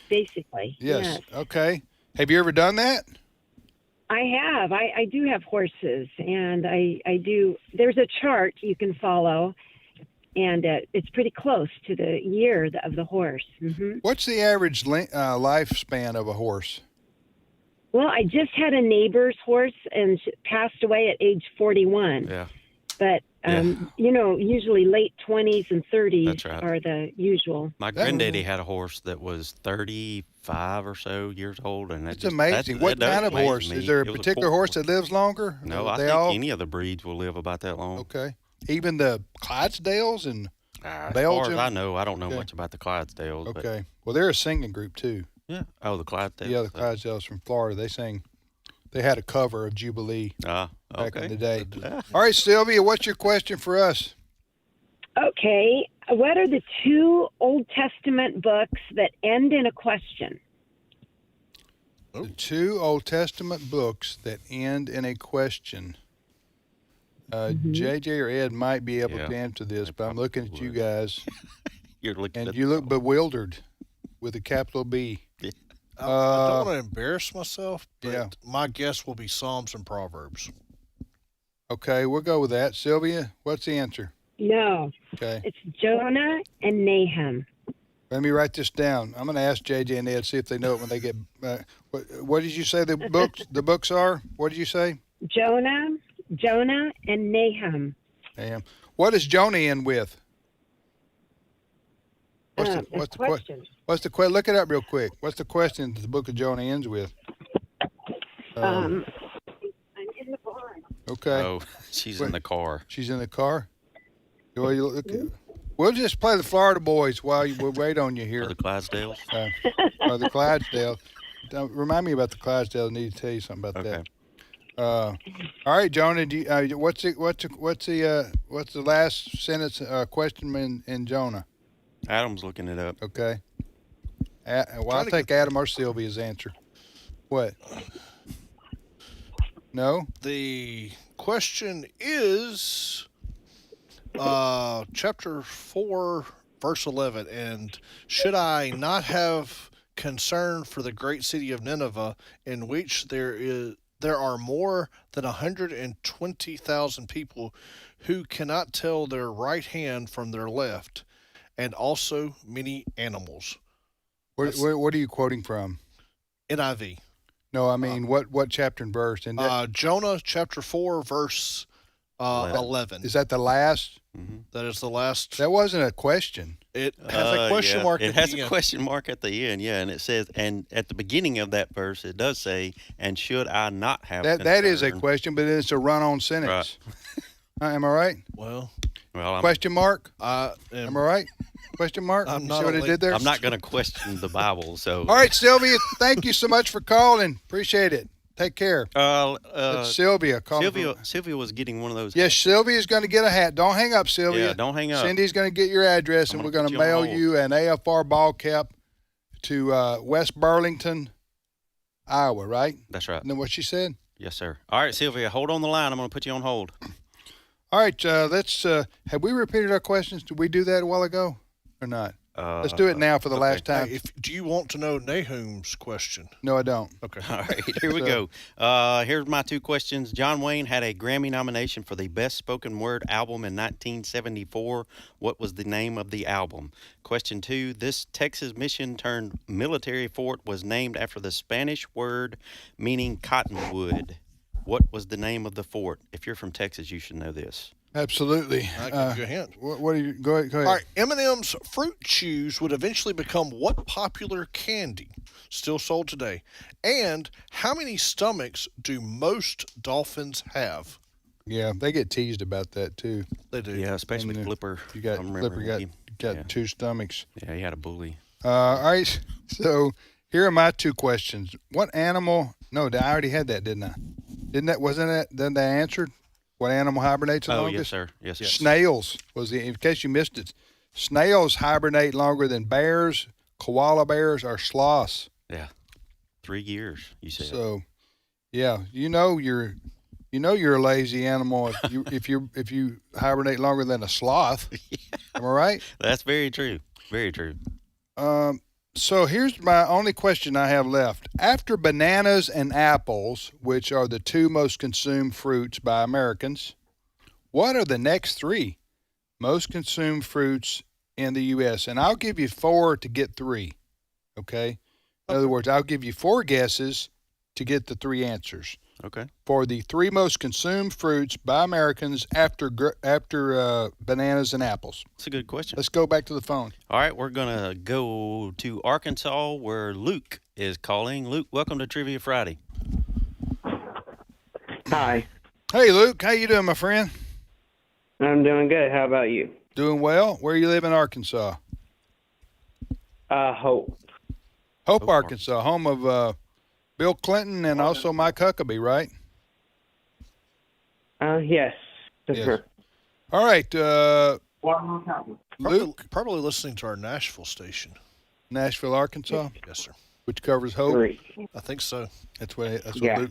Basically. Yes. Okay. Have you ever done that? I have. I do have horses, and I do. There's a chart you can follow, and it's pretty close to the year of the horse. Mm-hmm. What's the average lifespan of a horse? Well, I just had a neighbor's horse, and she passed away at age 41. Yeah. But, usually late 20s and 30s That's right. are the usual. My granddaddy had a horse that was 35 or so years old. And That's amazing. What kind of horse? Is there a particular horse that lives longer? No, I think any of the breeds will live about that long. Okay. Even the Clydesdales and As Belgium? far as I know, I don't know much about the Clydesdales. Okay. Well, they're a singing group, too. Yeah. Oh, the Clydesdales. Yeah, the Clydesdales from Florida. They had a cover of Jubilee back in the day. All right, Sylvia, what's your question for us? Okay. What are the 2 Old Testament books that end in a question? The 2 Old Testament books that end in a question. JJ or Ed might be able to answer this, but I'm looking at you guys. You're looking and you look bewildered with a capital B. I don't want to embarrass myself, but yeah. My guess will be Psalms and Proverbs. Okay, we'll go with that. Sylvia, what's the answer? No. Okay. It's Jonah and Nahum. Let me write this down. I'm going to ask JJ and Ed, see if they know it when they get back. What did you say the books are? What did you say? Jonah, and Nahum. Nahum. What does Jonah end with? What's the question? Look it up real quick. What's the question that the book of Jonah ends with? I'm in the barn. Okay. Oh, she's in the car. She's in the car? We'll just play the Florida Boys while we'll wait on you here. Or the Clydesdales? Or the Clydesdale. Remind me about the Clydesdale. I need to tell you something about that. All right, Jonah. What's the last sentence question in Jonah? Adam's looking it up. Okay. Well, I'll take Adam or Sylvia's answer. What? No? The question is chapter 4, verse 11. And should I not have concern for the great city of Nineveh, in which there are more than 120,000 people who cannot tell their right hand from their left, and also many animals? What are you quoting from? NIV. No, I mean, what chapter and verse? And Jonah chapter 4, verse 11. Is that the last? Mm-hmm. That is the last. That wasn't a question. It has a question mark at the end. It has a question mark at the end, yeah. And it says, and at the beginning of that verse, it does say, and should I not have that is a question, but it's a run-on sentence. Right. Am I right? Well, question mark? Am I right? Question mark? I'm not see what I did there? I'm not going to question the Bible. So. All right, Sylvia, thank you so much for calling. Appreciate it. Take care. That's Sylvia. Sylvia was getting one of those. Yes, Sylvia's going to get a hat. Don't hang up, Sylvia. Yeah, don't hang up. Cindy's going to get your address, and we're going to mail you an AFR ball cap to West Burlington, Iowa, right? That's right. Isn't that what she said? Yes, sir. All right, Sylvia, hold on the line. I'm going to put you on hold. All right, let's. Have we repeated our questions? Did we do that a while ago or not? Let's do it now for the last time. Hey, do you want to know Nahum's question? No, I don't. Okay. All right, here we go. Here's my two questions. John Wayne had a Grammy nomination for the Best Spoken Word album in 1974. What was the name of the album? Question 2, this Texas mission turned military fort was named after the Spanish word meaning cottonwood. What was the name of the fort? If you're from Texas, you should know this. Absolutely. I'll give you a hint. What do you go ahead? All right, M&M's Fruit Chews would eventually become what popular candy? Still sold today. And how many stomachs do most dolphins have? Yeah, they get teased about that too. They do. Yeah, especially Flipper. You got Flipper got two stomachs. Yeah, he had a bully. All right, so here are my two questions. What animal? No, I already had that, didn't I? Wasn't that? Then they answered. What animal hibernates the longest? Yes, sir. Yes, sir. Snails in case you missed it. Snails hibernate longer than bears, koala bears, or sloths. Yeah, 3 years. You said. So, yeah, you're a lazy animal if you hibernate longer than a sloth. Yeah. Am I right? That's very true. Very true. So here's my only question I have left. After bananas and apples, which are the two most consumed fruits by Americans, what are the next three most consumed fruits in the U.S.? And I'll give you 4 to get 3, okay? In other words, I'll give you 4 guesses to get the 3 answers. Okay. For the 3 most consumed fruits by Americans after bananas and apples. That's a good question. Let's go back to the phone. All right, we're going to go to Arkansas where Luke is calling. Luke, welcome to Trivia Friday. Hi. Hey, Luke. How you doing, my friend? I'm doing good. How about you? Doing well. Where you live in Arkansas? Hope. Hope, Arkansas, home of Bill Clinton and also Mike Huckabee, right? Yes. Yes. All right. Luke, probably listening to our Nashville station. Nashville, Arkansas? Yes, sir. Which covers Hope? I think so. That's what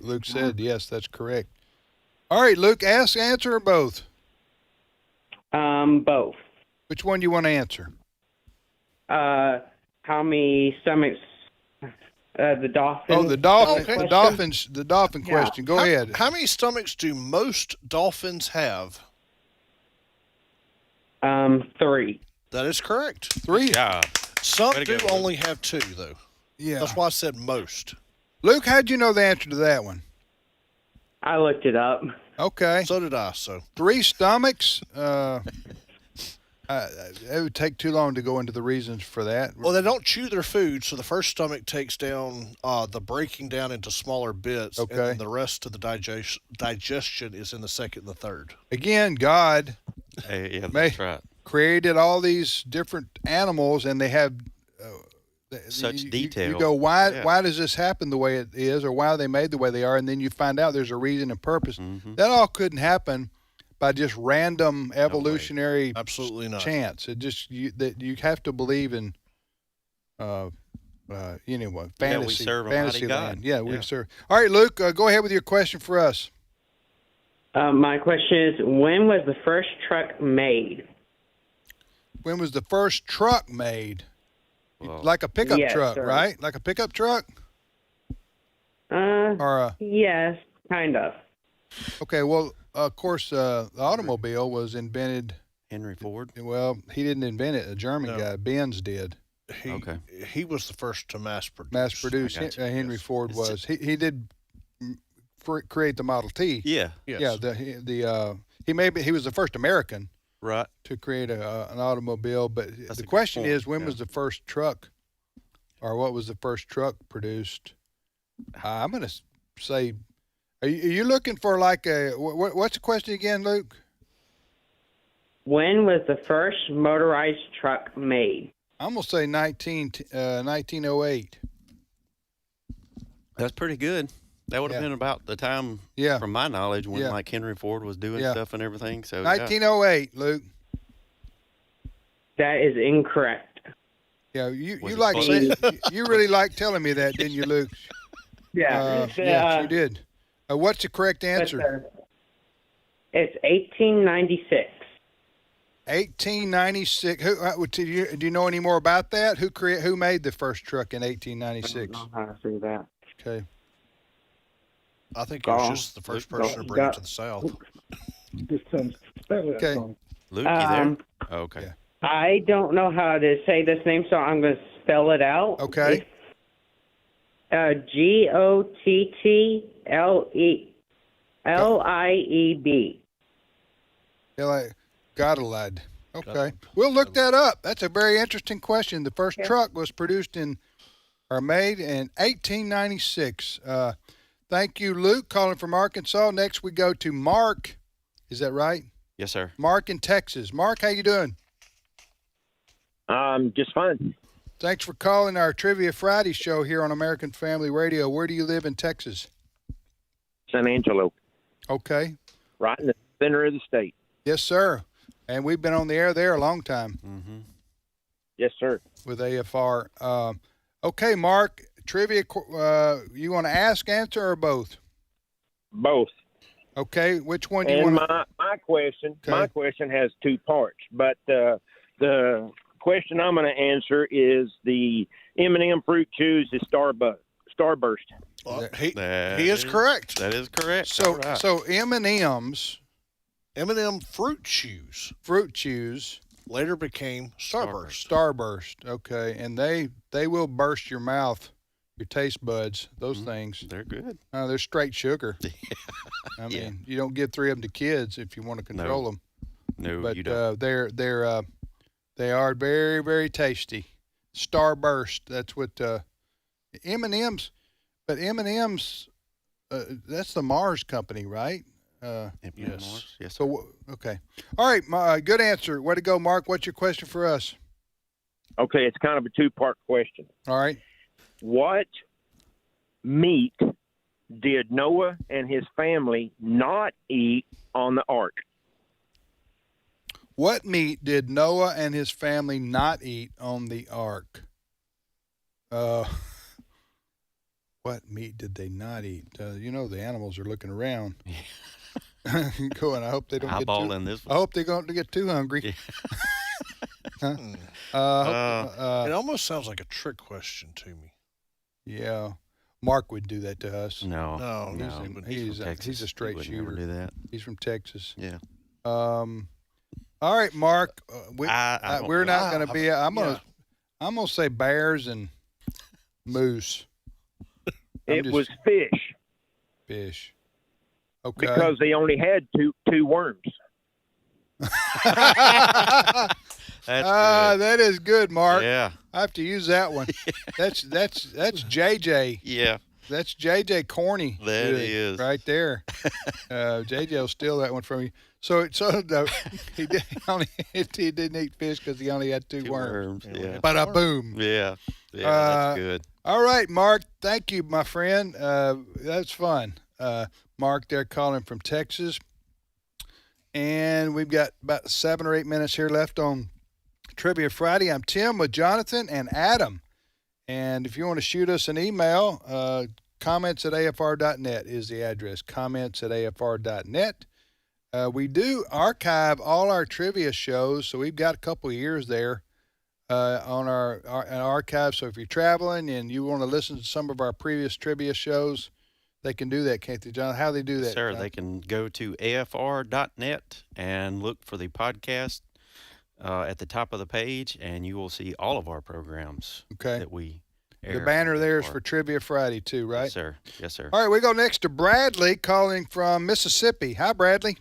Luke said. Yes, that's correct. All right, Luke, answer or both? Both. Which one do you want to answer? How many stomachs? The dolphin. Oh, the dolphin. Okay. The dolphin question. Go ahead. How many stomachs do most dolphins have? 3. That is correct. 3. Yeah. Some do only have 2, though. Yeah. That's why I said most. Luke, how'd you know the answer to that one? I looked it up. Okay. So did I. So 3 stomachs. It would take too long to go into the reasons for that. Well, they don't chew their food, so the first stomach takes down the breaking down into smaller bits, and then the rest of the digestion is in the second and the third. Again, God that's right. created all these different animals, and they have such detail. You go, why does this happen the way it is, or why are they made the way they are? And then you find out there's a reason and purpose. Mm-hmm. That all couldn't happen by just random evolutionary absolutely not chance. It just you have to believe in fantasy. Yeah, we serve a mighty God. Yeah, we serve. All right, Luke, go ahead with your question for us. My question is, when was the first truck made? When was the first truck made? Like a pickup truck, sir. Right? Like a pickup truck? Yes, kind of. Okay, well, of course, the automobile was invented. Henry Ford? Well, he didn't invent it. A German guy, Benz, did. He was the first to mass produce. Mass produce. Henry Ford was. He did create the Model T. Yeah. Yes. Yeah. He was the first American. Right. To create an automobile, but the question is, when was the first truck, or what was the first truck produced? I'm going to say, are you looking for like what's the question again, Luke? When was the first motorized truck made? I'm going to say 1908. That's pretty good. That would have been about the time, from my knowledge, when like Henry Ford was doing stuff and everything. So 1908, Luke. That is incorrect. Yeah, you like you really like telling me that, didn't you, Luke? Yeah. Yes, you did. What's the correct answer? It's 1896. 1896. Do you know any more about that? Who made the first truck in 1896? I don't know how to say that. Okay. I think it was just the first person to bring it to the South. Okay. Luke, you there? Oh, okay. I don't know how to say this name, so I'm going to spell it out. Okay. Gottlieb. Gottlieb. Okay. We'll look that up. That's a very interesting question. The first truck was produced made in 1896. Thank you, Luke, calling from Arkansas. Next, we go to Mark. Is that right? Yes, sir. Mark in Texas. Mark, how you doing? Just fine. Thanks for calling our Trivia Friday show here on American Family Radio. Where do you live in Texas? San Angelo. Okay. Right in the center of the state. Yes, sir. And we've been on the air there a long time. Mm-hmm. Yes, sir. With AFR. Okay, Mark, trivia, you want to ask, answer, or both? Both. Okay, which one do you want to... My question has two parts, but the question I'm going to answer is the M&M Fruit Chews is Starburst. He is correct. That is correct. So right. so M&M's, M&M Fruit Chews later became Starburst. Starburst, okay, and they will burst your mouth, your taste buds. Those things, they're good. They're straight sugar. I mean, you don't give 3 of them to kids if you want to control them. No, but you don't. They are very, very tasty. Starburst. That's what M&M's. But M&M's, that's the Mars company, right? Yes. Yes. So okay. All right. Good answer. Way to go, Mark. What's your question for us? Okay, it's kind of a two-part question. All right. What meat did Noah and his family not eat on the ark? What meat did Noah and his family not eat on the ark? What meat did they not eat? The animals are looking around. Going. I hope they don't get too. I hope they don't get too hungry. Yeah. It almost sounds like a trick question to me. Yeah, Mark would do that to us. No. He's a straight shooter. Never do that. He's from Texas. Yeah. All right, Mark. We're not going to be. I'm gonna say bears and moose. It was fish. Fish. Okay. Because they only had two worms. That's good. That is good, Mark. Yeah. I have to use that one. That's JJ. Yeah. That's JJ Corny. That is right there. JJ will steal that one from you. So he didn't eat fish because he only had two worms. Yeah. Bada boom. Yeah. That's good. All right, Mark. Thank you, my friend. That's fun. Mark, they're calling from Texas. And we've got about 7 or 8 minutes here left on Trivia Friday. I'm Tim with Jonathan and Adam. And if you want to shoot us an email, comments@afr.net is the address, comments@afr.net. We do archive all our trivia shows, so we've got a couple of years there on our archive. So if you're traveling and you want to listen to some of our previous trivia shows, they can do that, can't they, John? How do they do that? Sir, John? they can go to afr.net and look for the podcast at the top of the page, and you will see all of our programs that we air. The banner there is for Trivia Friday, too, right? Yes, sir. Yes, sir. All right, we go next to Bradley calling from Mississippi. Hi, Bradley.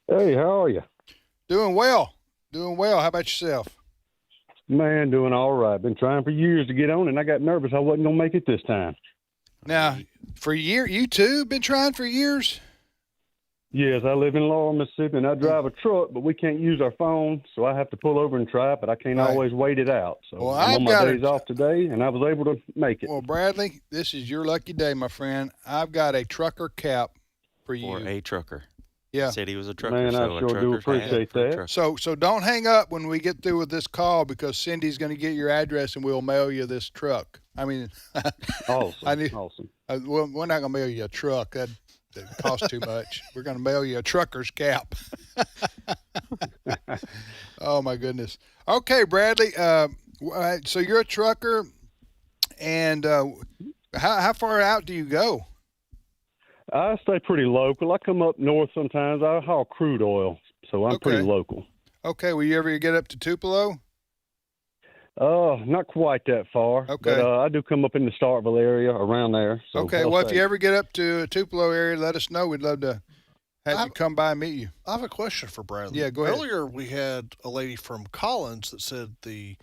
Hey, how are you? Doing well. How about yourself? Man, doing all right. Been trying for years to get on, and I got nervous I wasn't going to make it this time. Now, for a year, you too been trying for years? Yes, I live in Laurel, Mississippi, and I drive a truck, but we can't use our phone, so I have to pull over and try it, but I can't always wait it out. So Well, I'm I've on my got days off today, and I was able to make it. Well, Bradley, this is your lucky day, my friend. I've got a trucker cap for you. For a trucker. Yeah. He said he was a trucker. Man, so I sure do appreciate that. So don't hang up when we get through with this call because Cindy's going to get your address and we'll mail you this truck. I mean, awesome. Well, we're not going to mail you a truck. That costs too much. We're going to mail you a trucker's cap. Oh my goodness. Okay, Bradley. So you're a trucker, and how far out do you go? I stay pretty local. I come up north sometimes. I haul crude oil, so I'm pretty local. Okay. Will you ever get up to Tupelo? Not quite that far. Okay. But I do come up in the Starkville area around there. So Okay. Well, if you ever get up to Tupelo area, let us know. We'd love to have you come by and meet you. I have a question for Bradley. Yeah, go ahead. Earlier, we had a lady from Collins that said the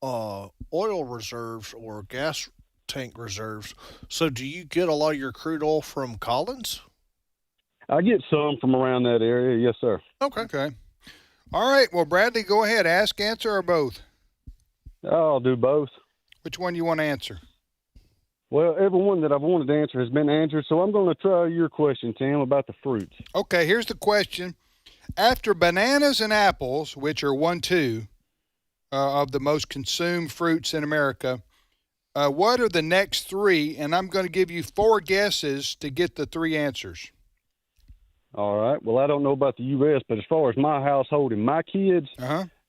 oil reserves or gas tank reserves. So do you get a lot of your crude oil from Collins? I get some from around that area. Yes, sir. Okay. All right. Well, Bradley, go ahead. Ask, answer, or both? I'll do both. Which one you want to answer? Well, every one that I've wanted to answer has been answered, so I'm going to try your question, Tim, about the fruits. Okay, here's the question. After bananas and apples, which are 1-2 of the most consumed fruits in America, what are the next three? And I'm going to give you 4 guesses to get the 3 answers. All right. Well, I don't know about the U.S., but as far as my household and my kids,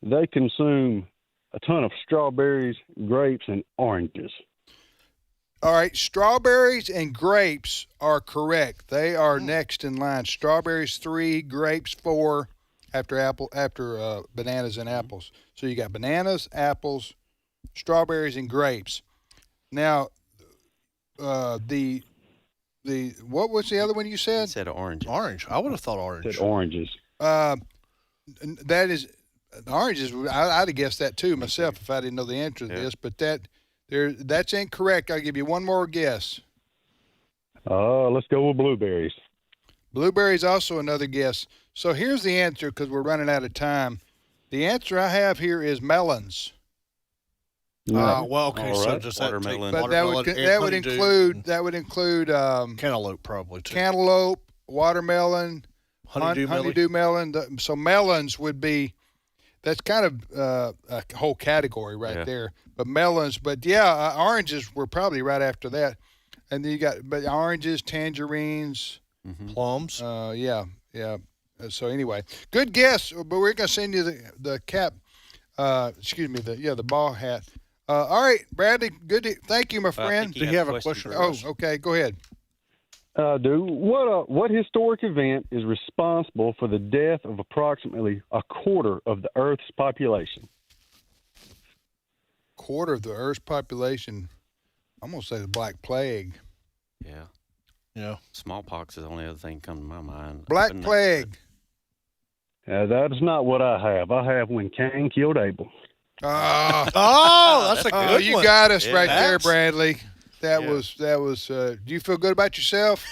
they consume a ton of strawberries, grapes, and oranges. All right, strawberries and grapes are correct. They are next in line. Strawberries 3, grapes 4, after bananas and apples. So you got bananas, apples, strawberries, and grapes. Now, the what was the other one you said? He said orange. Orange. I would have thought orange. Said oranges. That is oranges. I'd have guessed that too myself if I didn't know the answer to this. But that's incorrect. I'll give you one more guess. Let's go with blueberries. Blueberries also another guess. So here's the answer because we're running out of time. The answer I have here is melons. Well, okay, All so right. just Watermelon. But that would include cantaloupe probably too. Cantaloupe, watermelon, Honeydew melon. So melons would be. That's kind of a whole category right there. But melons, oranges were probably right after that. And then you got oranges, tangerines, plums. So anyway, good guess. But we're gonna send you the cap. The ball hat. All right, Bradley. Thank you, my friend. Do you have a question? Okay. Go ahead. What historic event is responsible for the death of approximately a quarter of the Earth's population? Quarter of the Earth's population. I'm gonna say the Black Plague. Yeah. Smallpox is the only other thing come to my mind. Black Plague. That is not what I have. I have when Cain killed Abel. That's a good one. You got us right there, Bradley. That was. Do you feel good about yourself?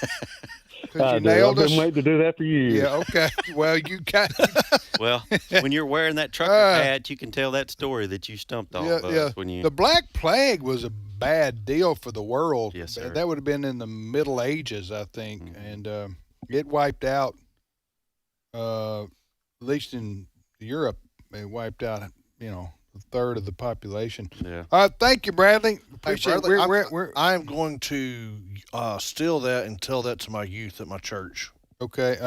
I do. I've been waiting to do that for years. Yeah. Okay. Well, you got. Well, when you're wearing that trucker hat, you can tell that story that you stumped all of us. When you. The Black Plague was a bad deal for the world. Yes, sir. That would have been in the Middle Ages, I think, and it wiped out. At least in Europe, it wiped out. A third of the population. Yeah. Thank you, Bradley. Appreciate Bradley, it. I'm going to steal that and tell that to my youth at my church. Okay.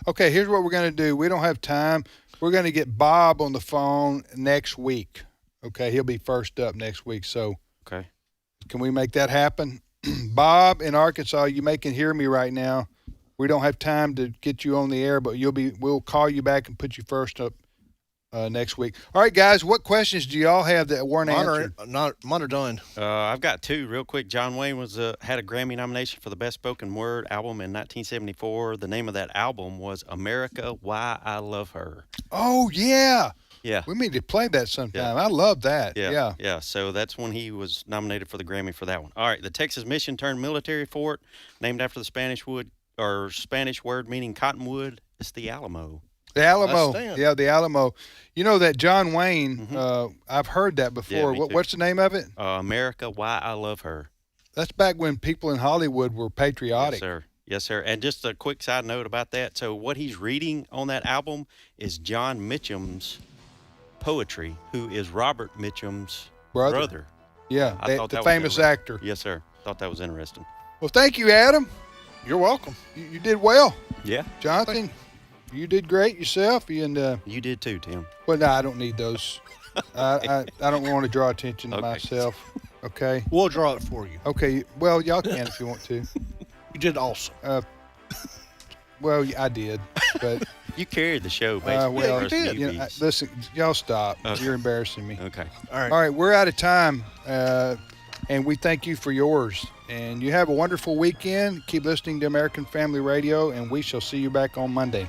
Okay. Here's what we're going to do. We don't have time. We're going to get Bob on the phone next week. Okay. He'll be first up next week. So. Okay. Can we make that happen? Bob in Arkansas, you can hear me right now. We don't have time to get you on the air, but we'll call you back and put you first up. Next week. All right, guys, what questions do y'all have that weren't answered? Mine are done. I've got 2 real quick. John Wayne had a Grammy nomination for the Best Spoken Word album in 1974. The name of that album was America, Why I Love Her. Oh, yeah. Yeah. We need to play that sometime. I love that. Yeah. So that's when he was nominated for the Grammy for that one. All right, the Texas Mission turned military fort, named after the Spanish or Spanish word meaning cottonwood. It's the Alamo. The Alamo. Yeah, the Alamo. You know that John Wayne, I've heard that before. Yeah, me too. What's the name of it? America, Why I Love Her. That's back when people in Hollywood were patriotic. Yes, sir. Yes, sir. And just a quick side note about that. So what he's reading on that album is John Mitchum's poetry, who is Robert Mitchum's brother. Yeah, I thought the that was famous interesting. actor. Yes, sir. Thought that was interesting. Well, thank you, Adam. You're welcome. You did well. Yeah. Jonathan, you did great yourself. And you did too, Tim. Well, no, I don't need those. I don't want to draw attention to myself. Okay. We'll draw it for you. Okay. Well, y'all can if you want to. You did also. Well, I did, but you carried the show, basically. Well, you did. You know, listen, y'all stop. Okay. You're embarrassing me. Okay. All right. We're out of time, and we thank you for yours. And you have a wonderful weekend. Keep listening to American Family Radio, and we shall see you back on Monday.